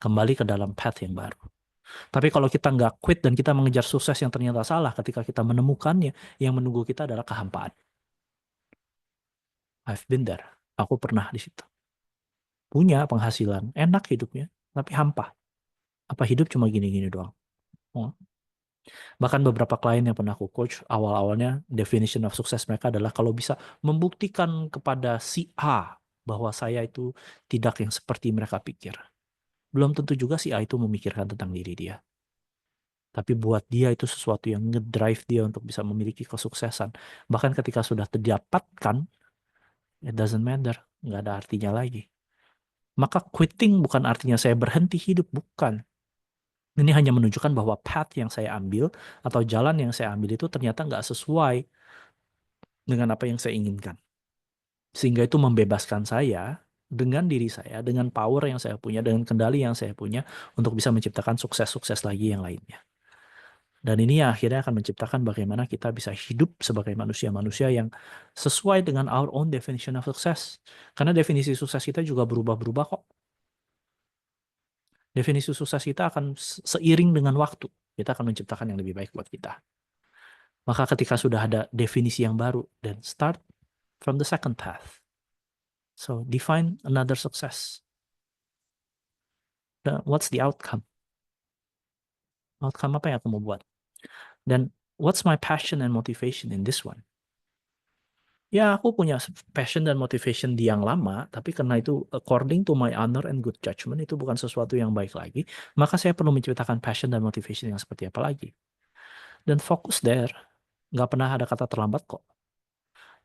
Kembali ke dalam path yang baru. Tapi kalau kita nggak quit dan kita mengejar sukses yang ternyata salah, ketika kita menemukannya, yang menunggu kita adalah kehampaan. I've been there. Aku pernah di situ. Punya penghasilan, enak hidupnya, tapi hampa. Apa hidup cuma gini-gini doang? Oh. Bahkan beberapa klien yang pernah aku coach, awal-awalnya definition of success mereka adalah kalau bisa membuktikan kepada si A bahwa saya itu tidak yang seperti mereka pikir. Belum tentu juga si A itu memikirkan tentang diri dia. Tapi buat dia itu sesuatu yang ngedrive dia untuk bisa memiliki kesuksesan. Bahkan ketika sudah terdapatkan, it doesn't matter. Nggak ada artinya lagi. Maka quitting bukan artinya saya berhenti hidup, bukan. Ini hanya menunjukkan bahwa path yang saya ambil atau jalan yang saya ambil itu ternyata nggak sesuai dengan apa yang saya inginkan. Sehingga itu membebaskan saya dengan diri saya, dengan power yang saya punya, dengan kendali yang saya punya untuk bisa menciptakan sukses-sukses lagi yang lainnya. Dan ini akhirnya akan menciptakan bagaimana kita bisa hidup sebagai manusia-manusia yang sesuai dengan our own definition of success. Karena definisi sukses kita juga berubah-berubah kok. Definisi sukses kita akan seiring dengan waktu. Kita akan menciptakan yang lebih baik buat kita. Maka ketika sudah ada definisi yang baru, then start from the second path. So define another success. What's the outcome? Outcome apa yang aku mau buat? Dan what's my passion and motivation in this one? Ya, aku punya passion dan motivation di yang lama, tapi karena itu according to my honor and good judgment, itu bukan sesuatu yang baik lagi, maka saya perlu menciptakan passion dan motivation yang seperti apa lagi. Dan fokus there, nggak pernah ada kata terlambat kok.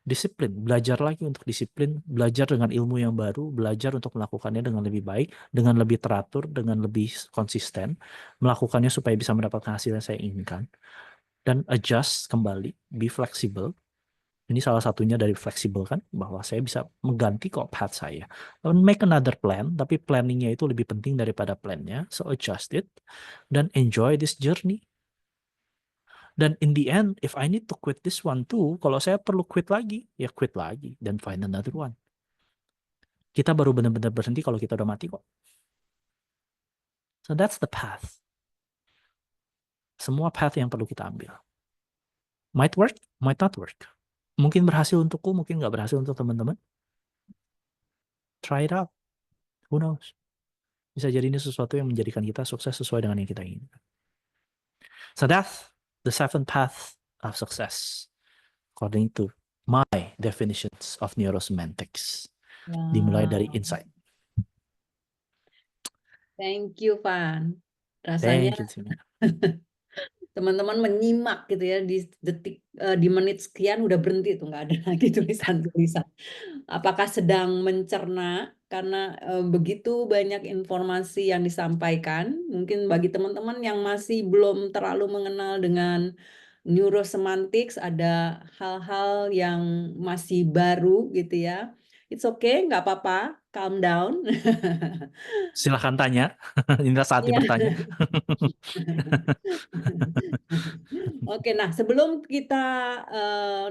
Disiplin, belajar lagi untuk disiplin, belajar dengan ilmu yang baru, belajar untuk melakukannya dengan lebih baik, dengan lebih teratur, dengan lebih konsisten, melakukannya supaya bisa mendapatkan hasil yang saya inginkan. Dan adjust kembali, be flexible. Ini salah satunya dari fleksibel kan, bahwa saya bisa mengganti kok path saya. Make another plan, tapi planningnya itu lebih penting daripada plannya, so adjust it, dan enjoy this journey. Dan in the end, if I need to quit this one too, kalau saya perlu quit lagi, ya quit lagi, dan find another one. Kita baru benar-benar berhenti kalau kita udah mati kok. So that's the path. Semua path yang perlu kita ambil. Might work, might not work. Mungkin berhasil untukku, mungkin nggak berhasil untuk teman-teman. Try it out. Who knows? Bisa jadi ini sesuatu yang menjadikan kita sukses sesuai dengan yang kita inginkan. So that's the 7 paths of success according to my definitions of neurosemantics. Dimulai dari insight. Thank you, Van. Rasanya Thank you, Tina. teman-teman menyimak gitu ya di menit sekian udah berhenti tuh, nggak ada lagi tulisan-tulisan. Apakah sedang mencerna karena begitu banyak informasi yang disampaikan. Mungkin bagi teman-teman yang masih belum terlalu mengenal dengan neurosemantics, ada hal-hal yang masih baru gitu ya. It's okay, nggak apa-apa, calm down. Silahkan tanya. Inilah saatnya bertanya. Oke, nah sebelum kita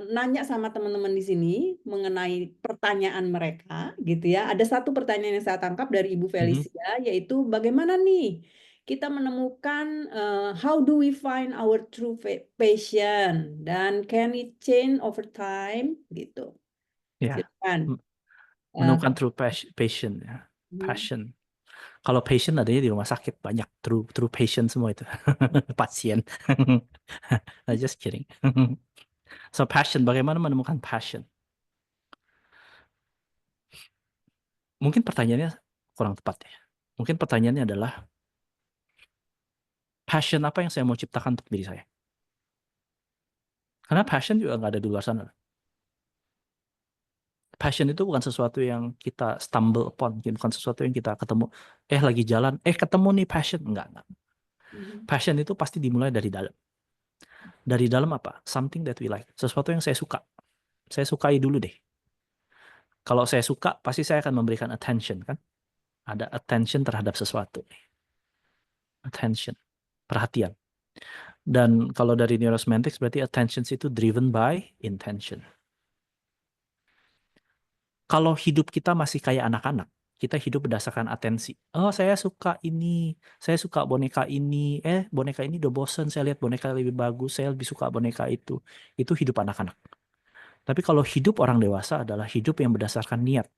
nanya sama teman-teman di sini mengenai pertanyaan mereka, gitu ya, ada satu pertanyaan yang saya tangkap dari Ibu Felicia, yaitu bagaimana nih kita menemukan how do we find our true passion dan can it change over time, gitu. Ya, Silakan. menemukan true passion. Ya. Passion. Kalau patient adanya di rumah sakit banyak, true patient semua itu. Pasien. Just kidding. So passion, bagaimana menemukan passion? Mungkin pertanyaannya kurang tepat ya. Mungkin pertanyaannya adalah passion apa yang saya mau ciptakan untuk diri saya? Karena passion juga nggak ada di luar sana. Passion itu bukan sesuatu yang kita stumble upon, bukan sesuatu yang kita ketemu, lagi jalan, ketemu nih passion. Enggak. Passion itu pasti dimulai dari dalam. Dari dalam apa? Something that we like. Sesuatu yang saya suka. Saya sukai dulu deh. Kalau saya suka, pasti saya akan memberikan attention kan. Ada attention terhadap sesuatu. Attention. perhatian. Dan kalau dari neurosemantics berarti attention itu driven by intention. Kalau hidup kita masih kayak anak-anak, kita hidup berdasarkan atensi. Oh, saya suka ini, saya suka boneka ini. Boneka ini udah bosen, saya lihat boneka lebih bagus, saya lebih suka boneka itu. Itu hidup anak-anak. Tapi kalau hidup orang dewasa adalah hidup yang berdasarkan niat.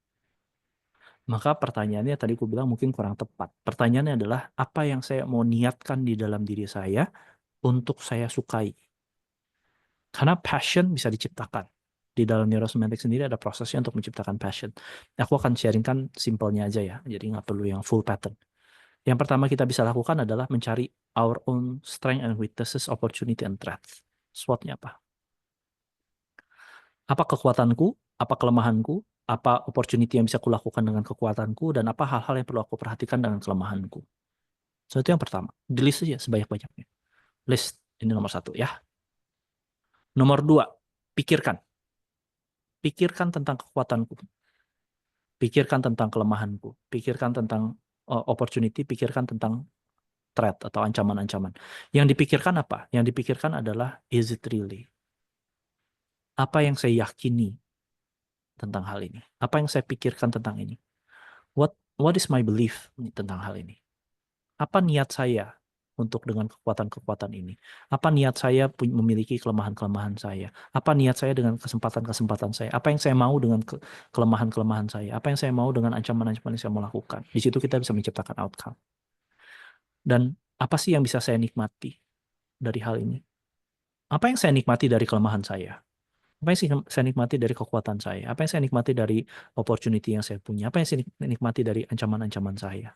Maka pertanyaannya tadi aku bilang mungkin kurang tepat. Pertanyaannya adalah apa yang saya mau niatkan di dalam diri saya untuk saya sukai. Karena passion bisa diciptakan. Di dalam neurosemantik sendiri ada prosesnya untuk menciptakan passion. Aku akan sharingkan simpelnya aja ya. Jadi nggak perlu yang full pattern. Yang pertama kita bisa lakukan adalah mencari our own strength and weaknesses, opportunity and threats. SWOT-nya apa? Apa kekuatanku? Apa kelemahanku? Apa opportunity yang bisa kulakukan dengan kekuatanku? Dan apa hal-hal yang perlu aku perhatikan dengan kelemahanku? So, itu yang pertama. Di list aja sebanyak-banyaknya. List. Ini nomor 1 ya. Nomor 2. Pikirkan. Pikirkan tentang kekuatanku. Pikirkan tentang kelemahanku. Pikirkan tentang opportunity. Pikirkan tentang threat atau ancaman-ancaman. Yang dipikirkan apa? Yang dipikirkan adalah is it really? Apa yang saya yakini tentang hal ini? Apa yang saya pikirkan tentang ini? What is my belief tentang hal ini? Apa niat saya untuk dengan kekuatan-kekuatan ini? Apa niat saya memiliki kelemahan-kelemahan saya? Apa niat saya dengan kesempatan-kesempatan saya? Apa yang saya mau dengan kelemahan-kelemahan saya? Apa yang saya mau dengan ancaman-ancaman yang saya mau lakukan? Di situ kita bisa menciptakan outcome. Dan apa sih yang bisa saya nikmati dari hal ini? Apa yang saya nikmati dari kelemahan saya? Apa yang saya nikmati dari kekuatan saya? Apa yang saya nikmati dari opportunity yang saya punya? Apa yang saya nikmati dari ancaman-ancaman saya?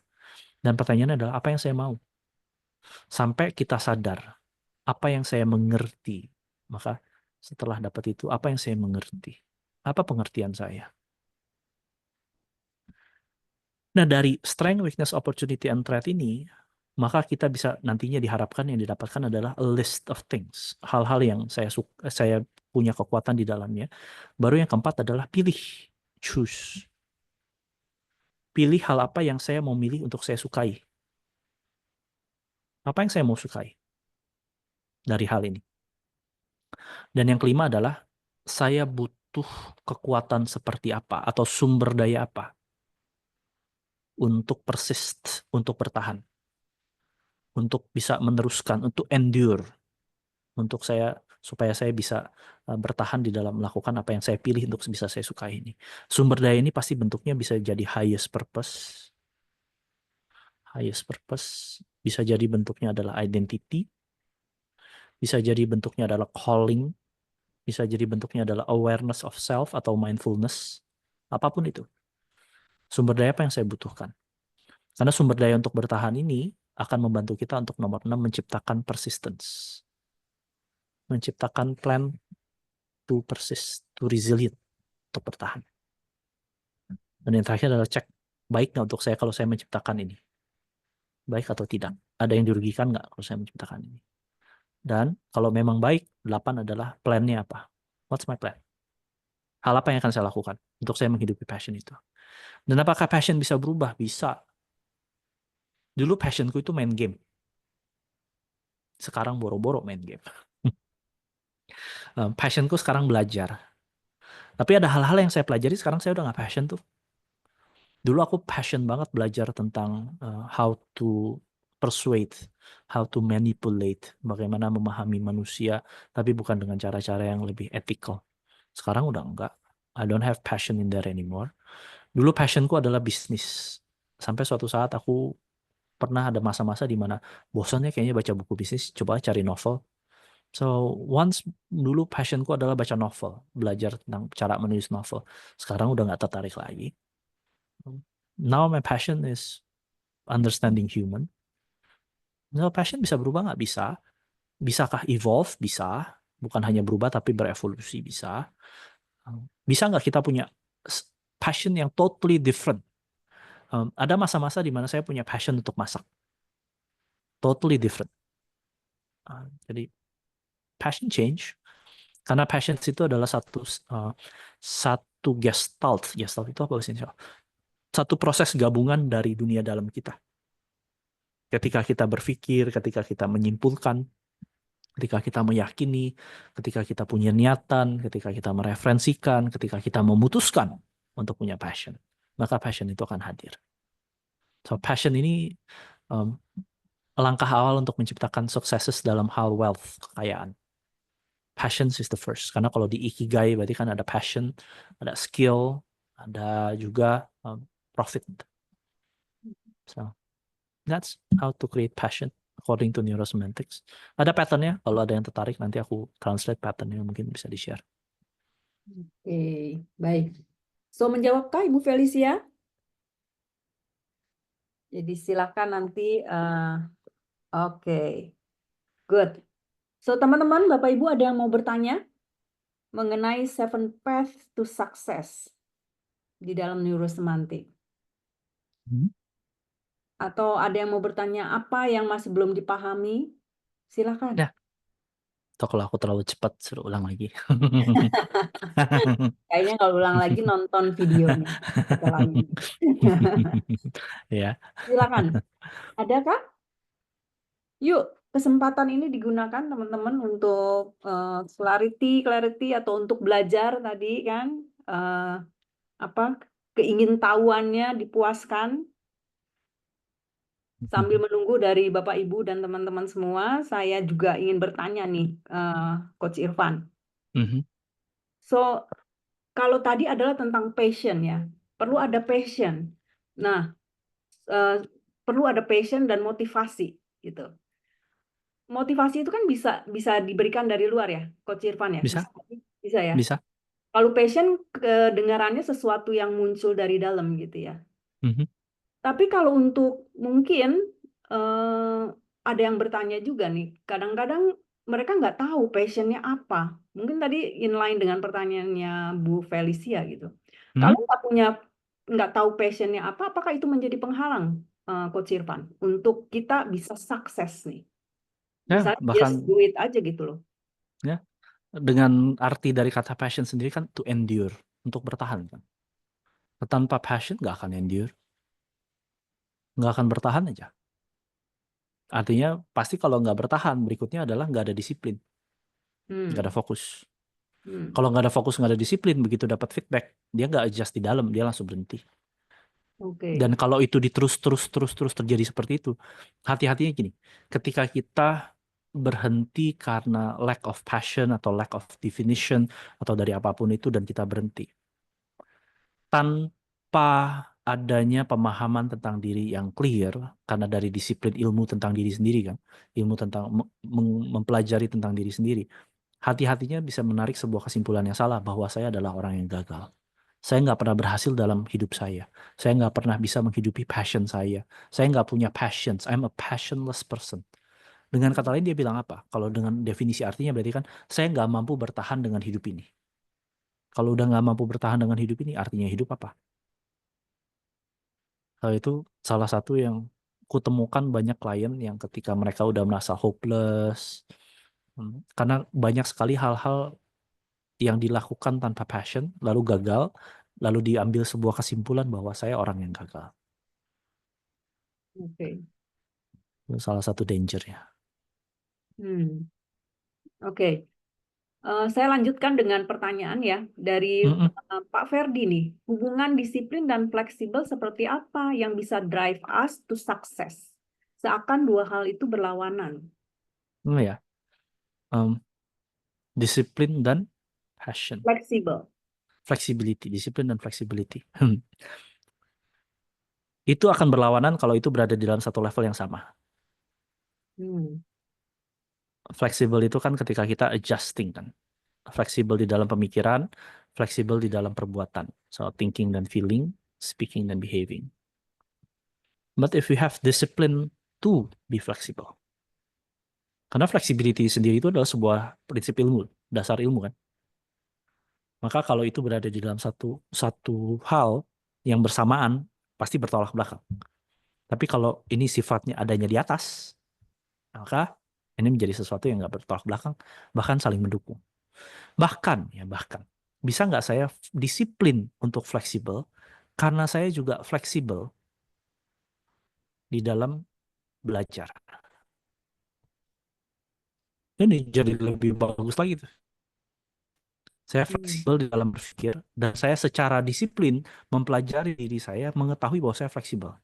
Dan pertanyaannya adalah apa yang saya mau? Sampai kita sadar apa yang saya mengerti. Maka setelah dapat itu, apa yang saya mengerti? Apa pengertian saya? Nah, dari strength, weakness, opportunity, and threat ini, maka kita bisa nantinya diharapkan yang didapatkan adalah a list of things. Hal-hal yang saya punya kekuatan di dalamnya. Baru yang keempat adalah pilih. Choose. Pilih hal apa yang saya mau milih untuk saya sukai. Apa yang saya mau sukai dari hal ini. Dan yang kelima adalah saya butuh kekuatan seperti apa atau sumber daya apa untuk persist, untuk bertahan, untuk bisa meneruskan, untuk endure, untuk supaya saya bisa bertahan di dalam melakukan apa yang saya pilih untuk bisa saya sukai ini. Sumber daya ini pasti bentuknya bisa jadi highest purpose. Highest purpose bisa jadi bentuknya adalah identity, bisa jadi bentuknya adalah calling, bisa jadi bentuknya adalah awareness of self atau mindfulness, apapun itu. Sumber daya apa yang saya butuhkan? Karena sumber daya untuk bertahan ini akan membantu kita untuk nomor 6 menciptakan persistence. Menciptakan plan to persist, to resilient, untuk bertahan. Dan yang terakhir adalah cek, baik nggak untuk saya kalau saya menciptakan ini? Baik atau tidak? Ada yang dirugikan nggak kalau saya menciptakan ini? Dan kalau memang baik, 8 adalah plan-nya apa? What's my plan? Hal apa yang akan saya lakukan untuk saya menghidupi passion itu? Dan apakah passion bisa berubah? Bisa. Dulu passionku itu main game. Sekarang boro-boro main game. Passionku sekarang belajar. Tapi ada hal-hal yang saya pelajari sekarang saya udah gak passion tuh. Dulu aku passion banget belajar tentang how to persuade, how to manipulate, bagaimana memahami manusia, tapi bukan dengan cara-cara yang lebih ethical. Sekarang udah enggak. I don't have passion in there anymore. Dulu passionku adalah bisnis. Sampai suatu saat aku pernah ada masa-masa di mana bosannya kayaknya baca buku bisnis, coba cari novel. So once dulu passionku adalah baca novel, belajar tentang cara menulis novel. Sekarang udah nggak tertarik lagi. Now my passion is understanding human. Now passion bisa berubah nggak? Bisa. Bisakah evolve? Bisa. Bukan hanya berubah tapi berevolusi, bisa. Bisa nggak kita punya passion yang totally different? Ada masa-masa di mana saya punya passion untuk masak. Totally different. Jadi passion change. Karena passion itu adalah satu gestalt. Gestalt itu apa bahasa Indonesia? Satu proses gabungan dari dunia dalam kita. Ketika kita berpikir, ketika kita menyimpulkan, ketika kita meyakini, ketika kita punya niatan, ketika kita mereferensikan, ketika kita memutuskan untuk punya passion, maka passion itu akan hadir. So passion ini langkah awal untuk menciptakan sukses dalam hal wealth, kekayaan. Passion is the first. Karena kalau di Ikigai berarti kan ada passion, ada skill, ada juga profit. So that's how to create passion according to neurosemantics. Ada patternnya. Kalau ada yang tertarik nanti aku translate patternnya, mungkin bisa di-share. Oke, baik. So menjawabkah Ibu Felicia? Jadi silakan nanti. Oke, good. So teman-teman, Bapak Ibu ada yang mau bertanya mengenai 7 path to success di dalam neurosemantik? Atau ada yang mau bertanya apa yang masih belum dipahami? Silakan. Ya. Atau kalau aku terlalu cepat, suruh ulang lagi. Kayaknya kalau ulang lagi nonton videonya setelah ini. Ya. Silakan. Adakah? Yuk, kesempatan ini digunakan teman-teman untuk clarity atau untuk belajar tadi kan, keingintahuannya dipuaskan. Sambil menunggu dari Bapak Ibu dan teman-teman semua, saya juga ingin bertanya nih, Coach Irfan. So, kalau tadi adalah tentang passion ya, perlu ada passion. Nah, perlu ada passion dan motivasi gitu. Motivasi itu kan bisa diberikan dari luar ya, Coach Irfan ya? Bisa. Bisa ya? Bisa. Kalau passion kedengarannya sesuatu yang muncul dari dalam gitu ya. Tapi kalau untuk mungkin ada yang bertanya juga nih, kadang-kadang mereka nggak tahu passionnya apa. Mungkin tadi inline dengan pertanyaannya Bu Felicia gitu. Kalau nggak tahu passionnya apa, apakah itu menjadi penghalang, Coach Irfan, untuk kita bisa sukses nih? Ya, Misalnya bahkan just do it aja gitu loh. ya, dengan arti dari kata passion sendiri kan to endure, untuk bertahan kan. Tanpa passion nggak akan endure, nggak akan bertahan aja. Artinya pasti kalau nggak bertahan, berikutnya adalah nggak ada disiplin, nggak ada fokus. Kalau nggak ada fokus, nggak ada disiplin, begitu dapat feedback, dia nggak adjust di dalam, dia langsung berhenti. Dan kalau itu terus terjadi seperti itu, hati-hatinya gini, ketika kita berhenti karena lack of passion atau lack of definition atau dari apapun itu dan kita berhenti, tanpa adanya pemahaman tentang diri yang clear, karena dari disiplin ilmu tentang diri sendiri kan, ilmu tentang mempelajari tentang diri sendiri, hati-hatinya bisa menarik sebuah kesimpulan yang salah bahwa saya adalah orang yang gagal. Saya nggak pernah berhasil dalam hidup saya. Saya nggak pernah bisa menghidupi passion saya. Saya nggak punya passions. I'm a passionless person. Dengan kata lain dia bilang apa? Kalau dengan definisi artinya berarti kan saya nggak mampu bertahan dengan hidup ini. Kalau udah nggak mampu bertahan dengan hidup ini, artinya hidup apa? Kalau itu salah satu yang kutemukan banyak klien yang ketika mereka udah merasa hopeless, karena banyak sekali hal-hal yang dilakukan tanpa passion, lalu gagal, lalu diambil sebuah kesimpulan bahwa saya orang yang gagal. Itu salah satu danger-nya. Oke. Saya lanjutkan dengan pertanyaan ya dari Pak Ferdi nih. Hubungan disiplin dan fleksibel seperti apa yang bisa drive us to success? Seakan dua hal itu berlawanan. Ya. Disiplin dan passion. Fleksibel. Flexibility, disiplin dan flexibility. Itu akan berlawanan kalau itu berada di dalam satu level yang sama. Fleksibel itu kan ketika kita adjusting kan. Fleksibel di dalam pemikiran, fleksibel di dalam perbuatan. So thinking dan feeling, speaking dan behaving. But if we have discipline to be flexible. Karena flexibility sendiri itu adalah sebuah prinsip ilmu, dasar ilmu kan. Maka kalau itu berada di dalam satu hal yang bersamaan, pasti bertolak belakang. Tapi kalau ini sifatnya adanya di atas, maka ini menjadi sesuatu yang nggak bertolak belakang, bahkan saling mendukung. Bahkan, bisa nggak saya disiplin untuk fleksibel, karena saya juga fleksibel di dalam belajar. Ini jadi lebih bagus lagi tuh. Saya fleksibel di dalam berpikir, dan saya secara disiplin mempelajari diri saya, mengetahui bahwa saya fleksibel.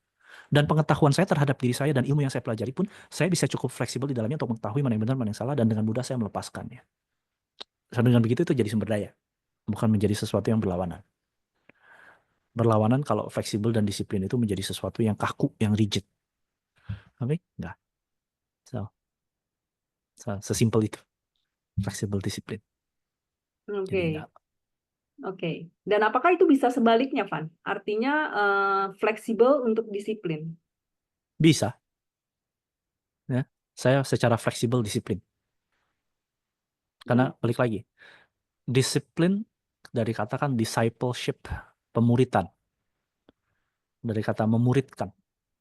Dan pengetahuan saya terhadap diri saya dan ilmu yang saya pelajari pun, saya bisa cukup fleksibel di dalamnya untuk mengetahui mana yang benar, mana yang salah, dan dengan mudah saya melepaskannya. Dan dengan begitu itu jadi sumber daya, bukan menjadi sesuatu yang berlawanan. Berlawanan kalau fleksibel dan disiplin itu menjadi sesuatu yang kaku, yang rigid. Oke? Enggak. Sesimpel itu. Fleksibel disiplin. Oke. Jadi enggak. Oke. Dan apakah itu bisa sebaliknya, Van? Artinya fleksibel untuk disiplin. Bisa. Ya. Saya secara fleksibel disiplin. Karena balik lagi, disiplin dari kata kan discipleship, pemuritan. Dari kata memuridkan.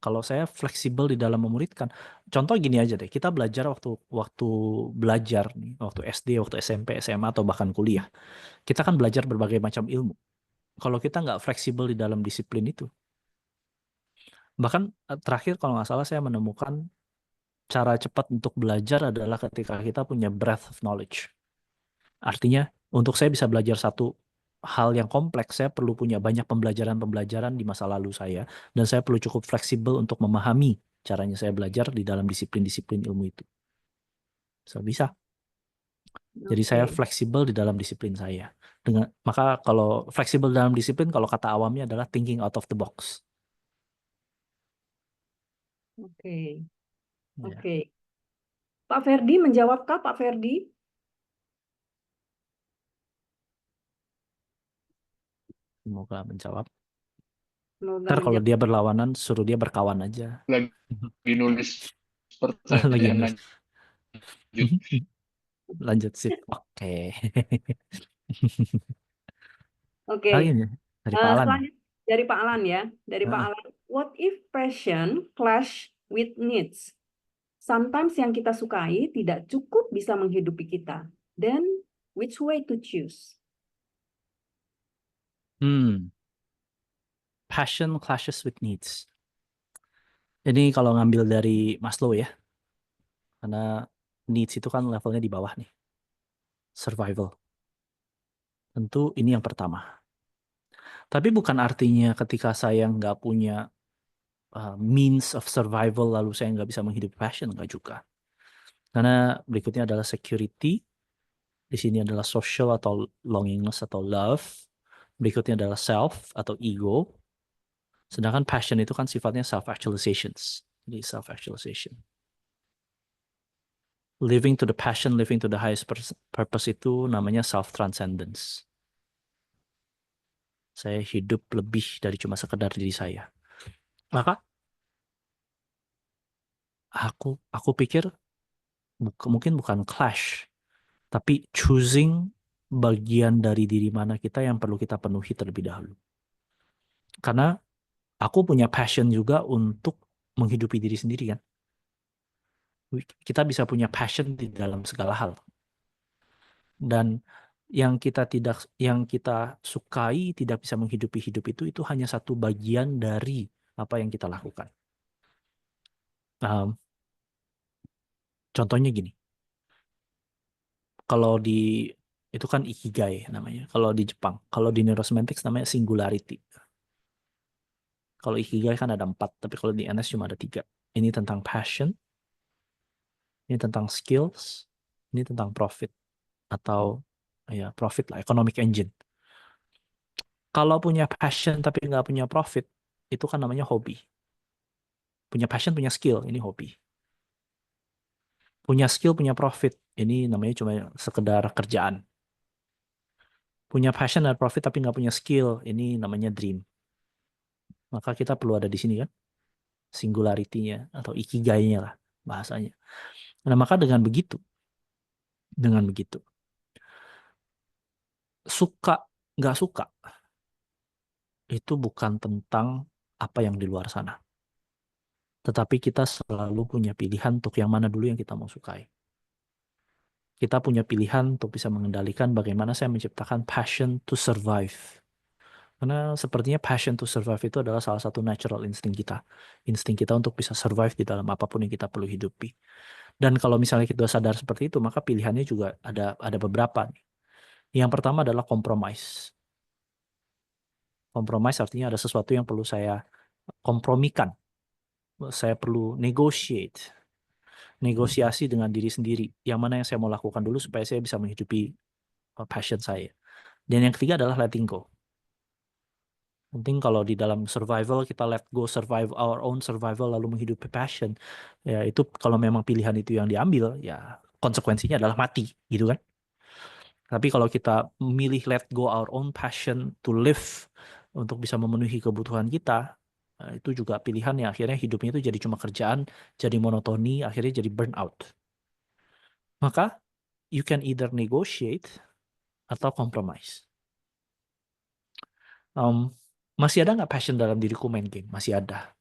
Kalau saya fleksibel di dalam memuridkan, contoh gini aja deh, kita belajar waktu belajar nih, waktu SD, waktu SMP, SMA, atau bahkan kuliah. Kita kan belajar berbagai macam ilmu. Kalau kita nggak fleksibel di dalam disiplin itu, bahkan terakhir kalau nggak salah saya menemukan cara cepat untuk belajar adalah ketika kita punya breadth of knowledge. Artinya, untuk saya bisa belajar satu hal yang kompleks, saya perlu punya banyak pembelajaran-pembelajaran di masa lalu saya, dan saya perlu cukup fleksibel untuk memahami caranya saya belajar di dalam disiplin-disiplin ilmu itu. Bisa. Jadi saya fleksibel di dalam disiplin saya. Maka kalau fleksibel dalam disiplin, kalau kata awamnya adalah thinking out of the box. Oke. Ya. Oke. Pak Ferdi menjawabkah, Pak Ferdi? Semoga menjawab. Semoga Ntar kalau menjawab. dia berlawanan, suruh dia berkawan aja. Lagi nulis Lagi pertanyaan nulis. lanjut. Lanjut sip. Oke. Oke. Lagi nih, dari Pak Alan. Selanjutnya dari Pak Alan ya. Dari Pak Ah. Alan. What if passion clash with needs? Sometimes yang kita sukai tidak cukup bisa menghidupi kita. Then, which way to choose? Passion clashes with needs. Ini kalau ngambil dari Maslow ya. Karena needs itu kan levelnya di bawah nih. Survival. Tentu ini yang pertama. Tapi bukan artinya ketika saya nggak punya means of survival lalu saya nggak bisa menghidupi passion, nggak juga. Karena berikutnya adalah security. Di sini adalah social atau longingness atau love. Berikutnya adalah self atau ego. Sedangkan passion itu kan sifatnya self-actualizations. Jadi self-actualization. Living to the passion, living to the highest purpose itu namanya self-transcendence. Saya hidup lebih dari cuma sekedar diri saya. Maka aku pikir mungkin bukan clash, tapi choosing bagian dari diri mana kita yang perlu kita penuhi terlebih dahulu. Karena aku punya passion juga untuk menghidupi diri sendiri kan. Kita bisa punya passion di dalam segala hal. Dan yang kita sukai tidak bisa menghidupi hidup itu hanya satu bagian dari apa yang kita lakukan. Contohnya gini. Kalau itu kan ikigai namanya. Kalau di Jepang, kalau di neurosemantics namanya singularity. Kalau ikigai kan ada 4, tapi kalau di NS cuma ada 3. Ini tentang passion, ini tentang skills, ini tentang profit atau ya profit lah, economic engine. Kalau punya passion tapi nggak punya profit, itu kan namanya hobi. Punya passion, punya skill, ini hobi. Punya skill, punya profit, ini namanya cuma sekedar kerjaan. Punya passion dan profit tapi nggak punya skill, ini namanya dream. Maka kita perlu ada di sini kan, singularity-nya atau ikigai-nya lah bahasanya. Nah maka dengan begitu, suka nggak suka itu bukan tentang apa yang di luar sana, tetapi kita selalu punya pilihan untuk yang mana dulu yang kita mau sukai. Kita punya pilihan untuk bisa mengendalikan bagaimana saya menciptakan passion to survive, Karena sepertinya passion to survive itu adalah salah satu natural instinct kita. Insting kita untuk bisa survive di dalam apapun yang kita perlu hidupi. Dan kalau misalnya kita sadar seperti itu, maka pilihannya juga ada beberapa nih. Yang pertama adalah compromise. Compromise artinya ada sesuatu yang perlu saya kompromikan. Saya perlu negosiasi dengan diri sendiri. Yang mana yang saya mau lakukan dulu supaya saya bisa menghidupi passion saya. Dan yang ketiga adalah letting go. Penting kalau di dalam survival kita let go survive our own survival lalu menghidupi passion. Ya itu kalau memang pilihan itu yang diambil, ya konsekuensinya adalah mati, gitu kan. Tapi kalau kita memilih let go our own passion to live untuk bisa memenuhi kebutuhan kita, itu juga pilihan yang akhirnya hidupnya itu jadi cuma kerjaan, jadi monotoni, akhirnya jadi burnout. Maka you can either negotiate atau compromise. Masih ada nggak passion dalam diriku main game? Masih ada.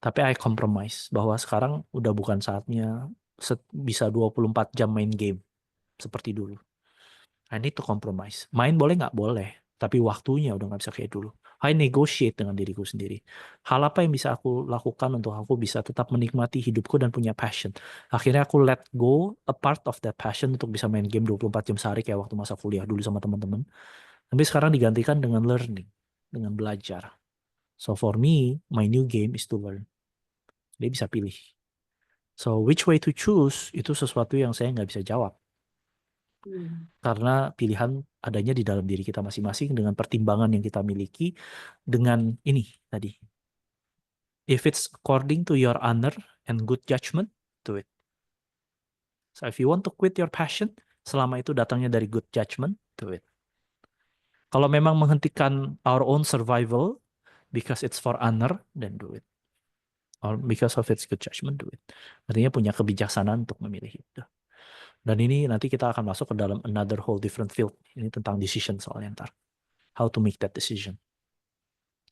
Tapi I compromise bahwa sekarang udah bukan saatnya bisa 24 jam main game seperti dulu. I need to compromise. Main boleh nggak? Boleh. Tapi waktunya udah nggak bisa kayak dulu. I negotiate dengan diriku sendiri. Hal apa yang bisa aku lakukan untuk aku bisa tetap menikmati hidupku dan punya passion. Akhirnya aku let go a part of that passion untuk bisa main game 24 jam sehari kayak waktu masa kuliah dulu sama teman-teman. Tapi sekarang digantikan dengan learning, dengan belajar. So for me, my new game is to learn. Dia bisa pilih. So which way to choose itu sesuatu yang saya nggak bisa jawab. Karena pilihan adanya di dalam diri kita masing-masing dengan pertimbangan yang kita miliki dengan ini tadi. If it's according to your honor and good judgment, do it. So if you want to quit your passion, selama itu datangnya dari good judgment, do it. Kalau memang menghentikan our own survival because it's for honor, then do it. Or because of its good judgment, do it. Artinya punya kebijaksanaan untuk memilih itu. Dan ini nanti kita akan masuk ke dalam another whole different field. Ini tentang decision soalnya ntar. How to make that decision.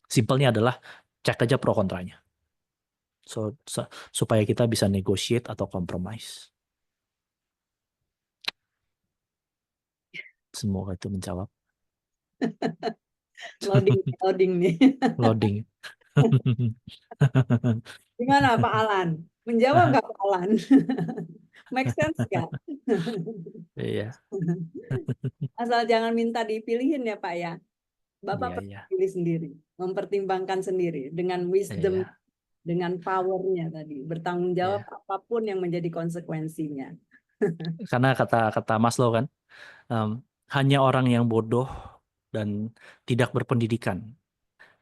Simpelnya adalah cek aja pro kontranya. So, supaya kita bisa negotiate atau compromise. Semoga itu menjawab. Loading nih. Loading. Gimana Pak Alan? Menjawab nggak Pak Alan? Make sense nggak? Iya. Asal jangan minta dipilihin ya Pak ya. Bapak Iya. pilih sendiri, mempertimbangkan sendiri dengan wisdom, Iya. dengan powernya tadi, bertanggung jawab apapun yang menjadi konsekuensinya. Karena kata Maslow kan, hanya orang yang bodoh dan tidak berpendidikan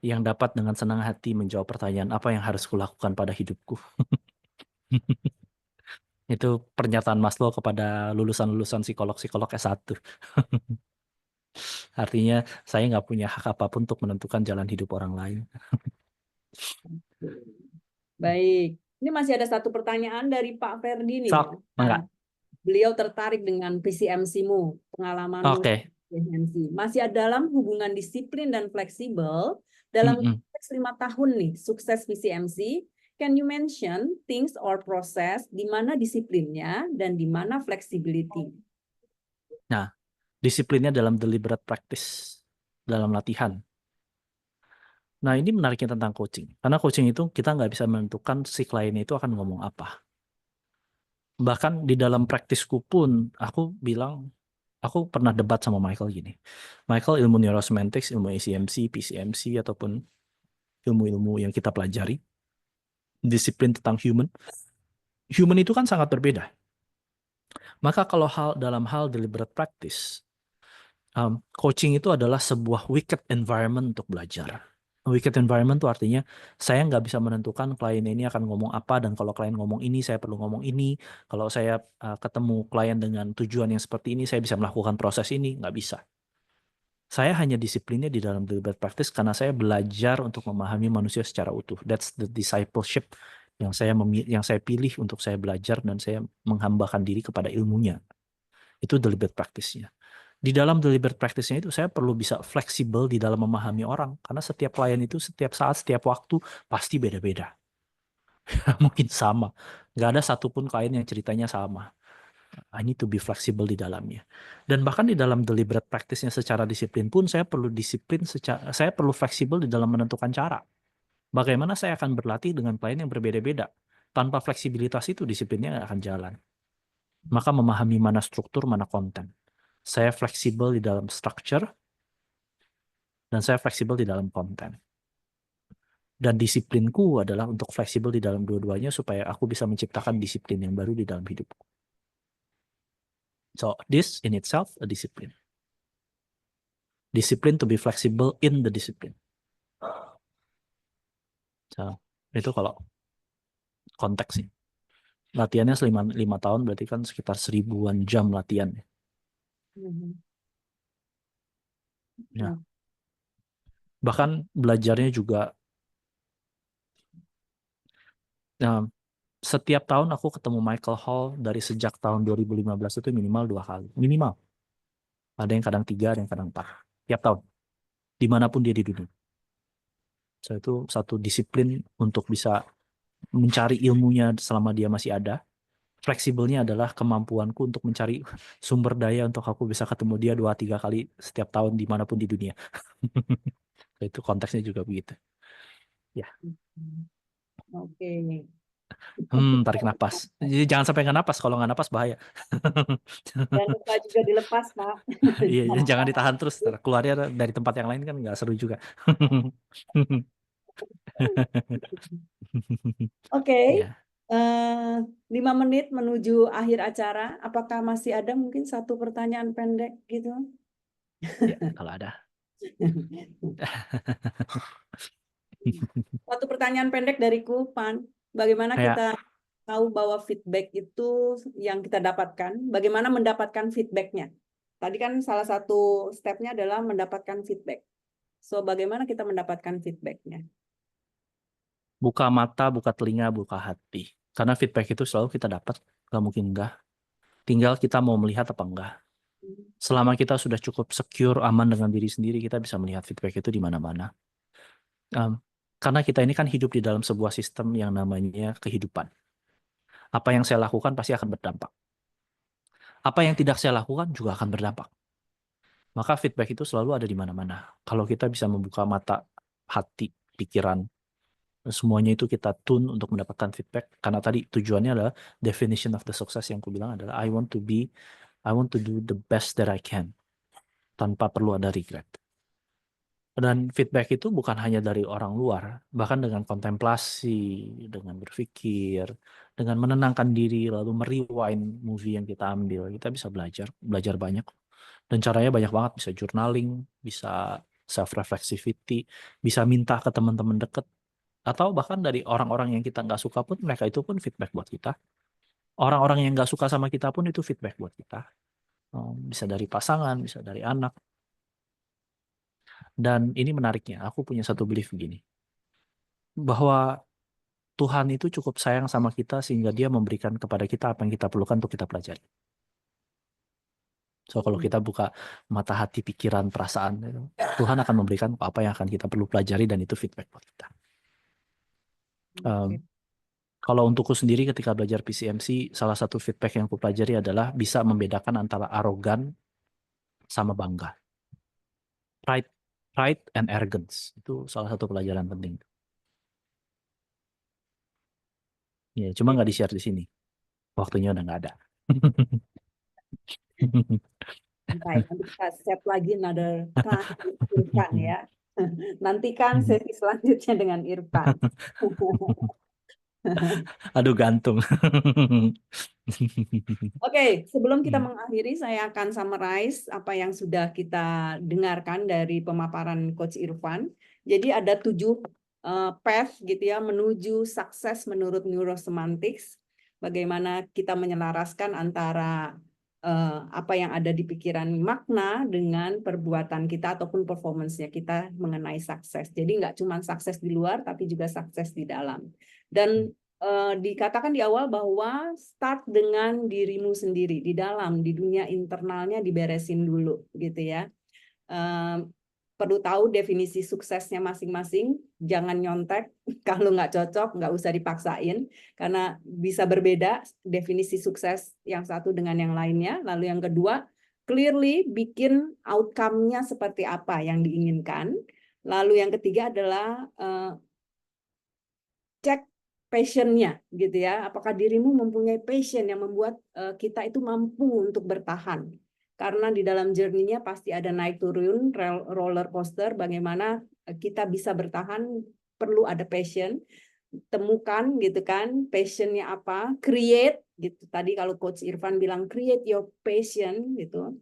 yang dapat dengan senang hati menjawab pertanyaan apa yang harus kulakukan pada hidupku. Itu pernyataan Maslow kepada lulusan-lulusan psikolog-psikolog S1. Artinya saya nggak punya hak apapun untuk menentukan jalan hidup orang lain. Baik, ini masih ada satu pertanyaan dari Pak Ferdi nih. Sok, enggak. Beliau tertarik dengan PCMC-mu, pengalamanmu PCMC. Masih dalam hubungan disiplin dan fleksibel dalam konteks 5 tahun nih sukses PCMC. Can you mention things or process di mana disiplinnya dan di mana flexibility? Nah, disiplinnya dalam deliberate practice, dalam latihan. Nah, ini menariknya tentang coaching. Karena coaching itu kita nggak bisa menentukan si kliennya itu akan ngomong apa. Bahkan di dalam praktisku pun, aku pernah debat sama Michael gini. Michael, ilmu neurosemantics, ilmu ACMC, PCMC, ataupun ilmu-ilmu yang kita pelajari, disiplin tentang human itu kan sangat berbeda. Maka kalau dalam hal deliberate practice, coaching itu adalah sebuah wicked environment untuk belajar. Wicked environment itu artinya saya nggak bisa menentukan klien ini akan ngomong apa, dan kalau klien ngomong ini saya perlu ngomong ini. Kalau saya ketemu klien dengan tujuan yang seperti ini saya bisa melakukan proses ini, nggak bisa. Saya hanya disiplinnya di dalam deliberate practice karena saya belajar untuk memahami manusia secara utuh. That's the discipleship yang saya pilih untuk saya belajar dan saya menghambakan diri kepada ilmunya. Itu deliberate practice-nya. Di dalam deliberate practice-nya itu saya perlu bisa fleksibel di dalam memahami orang. Karena setiap klien itu setiap saat, setiap waktu pasti beda-beda. Mungkin sama. Nggak ada satupun klien yang ceritanya sama. I need to be flexible di dalamnya. Dan bahkan di dalam deliberate practice-nya secara disiplin pun saya perlu saya perlu fleksibel di dalam menentukan cara. Bagaimana saya akan berlatih dengan klien yang berbeda-beda. Tanpa fleksibilitas itu disiplinnya nggak akan jalan. Maka memahami mana struktur, mana konten. Saya fleksibel di dalam structure, dan saya fleksibel di dalam konten. Dan disiplinku adalah untuk fleksibel di dalam dua-duanya supaya aku bisa menciptakan disiplin yang baru di dalam hidupku. So, this in itself a discipline. Discipline to be flexible in the discipline. So, itu kalau konteks sih. Latihannya 5 tahun berarti kan sekitar 1000-an jam latihan. Ya. Bahkan belajarnya juga setiap tahun aku ketemu Michael Hall dari sejak tahun 2015 itu minimal 2 kali. Minimal. Ada yang kadang 3, ada yang kadang 4. Tiap tahun. Dimanapun dia di dunia. So, itu satu disiplin untuk bisa mencari ilmunya selama dia masih ada. Fleksibelnya adalah kemampuanku untuk mencari sumber daya untuk aku bisa ketemu dia 2-3 kali setiap tahun dimanapun di dunia. Itu konteksnya juga begitu. Ya. Oke. Tarik napas. Jadi jangan sampai nggak napas. Kalau nggak napas bahaya. Jangan lupa juga dilepas, Pak. Iya, jangan ditahan terus. Keluarnya dari tempat yang lain kan nggak seru juga. Oke. Ya. 5 menit menuju akhir acara. Apakah masih ada mungkin satu pertanyaan pendek gitu? Ya, kalau ada. Satu pertanyaan pendek dariku, Pan. Bagaimana Ya. kita tahu bahwa feedback itu yang kita dapatkan? Bagaimana mendapatkan feedbacknya? Tadi kan salah satu stepnya adalah mendapatkan feedback. So, bagaimana kita mendapatkan feedbacknya? Buka mata, buka telinga, buka hati. Karena feedback itu selalu kita dapat, nggak mungkin enggak. Tinggal kita mau melihat apa enggak. Selama kita sudah cukup secure, aman dengan diri sendiri, kita bisa melihat feedback itu di mana-mana. Karena kita ini kan hidup di dalam sebuah sistem yang namanya kehidupan. Apa yang saya lakukan pasti akan berdampak. Apa yang tidak saya lakukan juga akan berdampak. Maka feedback itu selalu ada di mana-mana. Kalau kita bisa membuka mata, hati, pikiran, semuanya itu kita tune untuk mendapatkan feedback. Karena tadi tujuannya adalah definition of the success yang aku bilang adalah I want to do the best that I can. Tanpa perlu ada regret. Dan feedback itu bukan hanya dari orang luar, bahkan dengan kontemplasi, dengan berpikir, dengan menenangkan diri, lalu merewind movie yang kita ambil, kita bisa belajar banyak. Dan caranya banyak banget, bisa journaling, bisa self-reflexivity, bisa minta ke teman-teman dekat, atau bahkan dari orang-orang yang kita nggak suka pun, mereka itu pun feedback buat kita. Orang-orang yang nggak suka sama kita pun itu feedback buat kita. Bisa dari pasangan, bisa dari anak. Dan ini menariknya, aku punya satu belief begini, bahwa Tuhan itu cukup sayang sama kita sehingga dia memberikan kepada kita apa yang kita perlukan untuk kita pelajari. So kalau kita buka mata hati, pikiran, perasaan, Tuhan akan memberikan apa yang akan kita perlu pelajari dan itu feedback buat kita. Kalau untukku sendiri ketika belajar PCMC, salah satu feedback yang aku pelajari adalah bisa membedakan antara arogan sama bangga. Pride and arrogance. Itu salah satu pelajaran penting. Ya, cuma nggak di-share di sini. Waktunya udah nggak ada. Baik, nanti kita set lagi another time Irfan ya. Nantikan sesi selanjutnya dengan Irfan. Aduh, gantung. Oke, sebelum kita mengakhiri, saya akan summarize apa yang sudah kita dengarkan dari pemaparan Coach Irfan. Jadi ada 7 path gitu ya menuju sukses menurut neurosemantics. Bagaimana kita menyelaraskan antara apa yang ada di pikiran makna dengan perbuatan kita ataupun performance-nya kita mengenai sukses. Jadi nggak cuma sukses di luar, tapi juga sukses di dalam. Dan dikatakan di awal bahwa start dengan dirimu sendiri di dalam, di dunia internalnya diberesin dulu gitu ya. perlu tahu definisi suksesnya masing-masing. Jangan nyontek. Kalau nggak cocok, nggak usah dipaksain. Karena bisa berbeda definisi sukses yang satu dengan yang lainnya. Lalu yang kedua, clearly bikin outcome-nya seperti apa yang diinginkan. Lalu yang ketiga adalah cek passion-nya gitu ya. Apakah dirimu mempunyai passion yang membuat kita itu mampu untuk bertahan. Karena di dalam journey-nya pasti ada naik turun, roller coaster, bagaimana kita bisa bertahan perlu ada passion. Temukan gitu kan, passion-nya apa, create gitu. Tadi kalau Coach Irfan bilang create your passion gitu.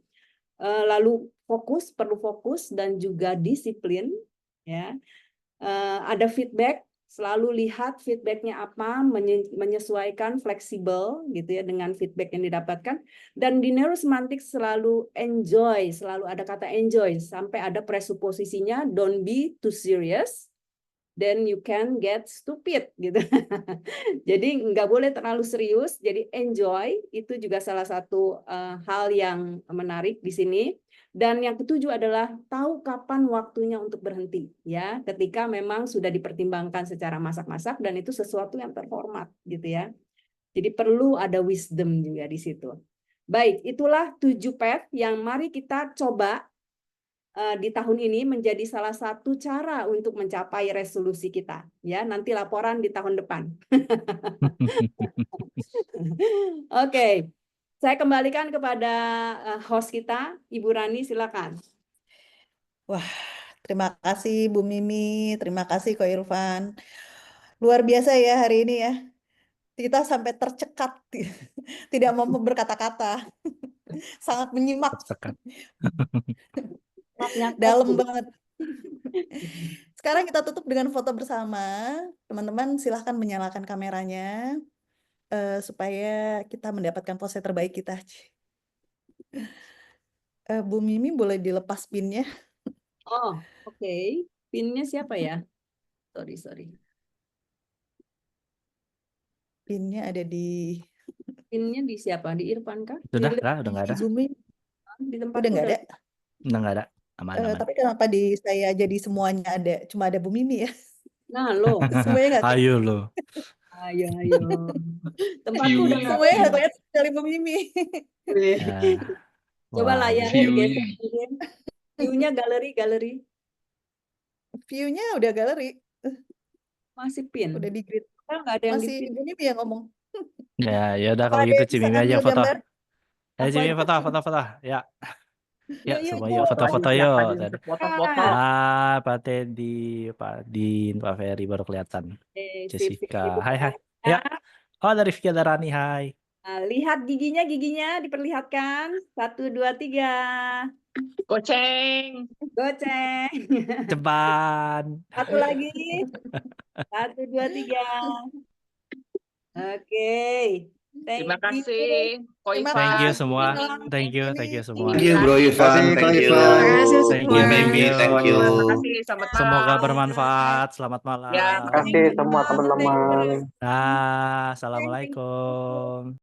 Lalu fokus, perlu fokus dan juga disiplin ya. Ada feedback, selalu lihat feedbacknya apa, menyesuaikan, fleksibel gitu ya dengan feedback yang didapatkan. Dan di neurosemantik selalu enjoy, selalu ada kata enjoy sampai ada presuposisinya don't be too serious, then you can get stupid gitu. Jadi nggak boleh terlalu serius. Jadi enjoy itu juga salah satu hal yang menarik di sini. Dan yang ketujuh adalah tahu kapan waktunya untuk berhenti ya, ketika memang sudah dipertimbangkan secara masak-masak dan itu sesuatu yang terhormat gitu ya. Jadi perlu ada wisdom juga di situ. Baik, itulah 7 path yang mari kita coba di tahun ini menjadi salah satu cara untuk mencapai resolusi kita ya. Nanti laporan di tahun depan. Oke. Saya kembalikan kepada host kita, Ibu Rani, silakan. Wah, terima kasih Bu Mimi, terima kasih Ko Irfan. Luar biasa ya hari ini ya. Kita sampai tercekat, tidak mau berkata-kata. Sangat menyimak. Tekan. Dalam banget. Sekarang kita tutup dengan foto bersama. Teman-teman silahkan menyalakan kameranya supaya kita mendapatkan pose terbaik kita. Bu Mimi boleh dilepas pinnya? Oh, oke. Pinnya siapa ya? Sorry. Pinnya ada di... Pinnya di siapa? Di Irfan kah? Udah nggak ada. Di tempat Udah nggak ada. Udah nggak ada. Aman. Tapi kenapa di saya jadi semuanya ada? Cuma ada Bu Mimi ya? Nah, lo. Semuanya nggak Ayo lo. Ayo. Tempatku udah nggak semuanya nggak kelihatan dari Bu Mimi. Coba layarnya view-nya. digeser. View-nya galeri. View-nya udah galeri. Masih pin. Udah di grid. Nggak ada yang Masih di pin. Bu Mimi yang ngomong. Ya udah Apa kalau ada gitu yang bisa Cimimi aja ngambil foto. gambar? Cimimi foto. Ya. Ya, semua yuk foto-foto Lagi yuk. siapa nih untuk foto-foto? Pak Teddy, Pak Din, Pak Ferry baru kelihatan. Sip. Jessica, hai. Ya. Oh, ada Rifki, ada Rani, hai. Nah, lihat giginya diperlihatkan. 1, 2, 3. Goceng. Ceban. Satu lagi. 1, 2, 3. Oke. Terima kasih. Thank you semua. Thank you semua. Thank you Bro Irfan, thank you. Thank you, baby. Thank you. Terima kasih. Selamat malam. Semoga bermanfaat. Selamat malam. Ya, Terima kasih semua teman-teman. Assalamualaikum.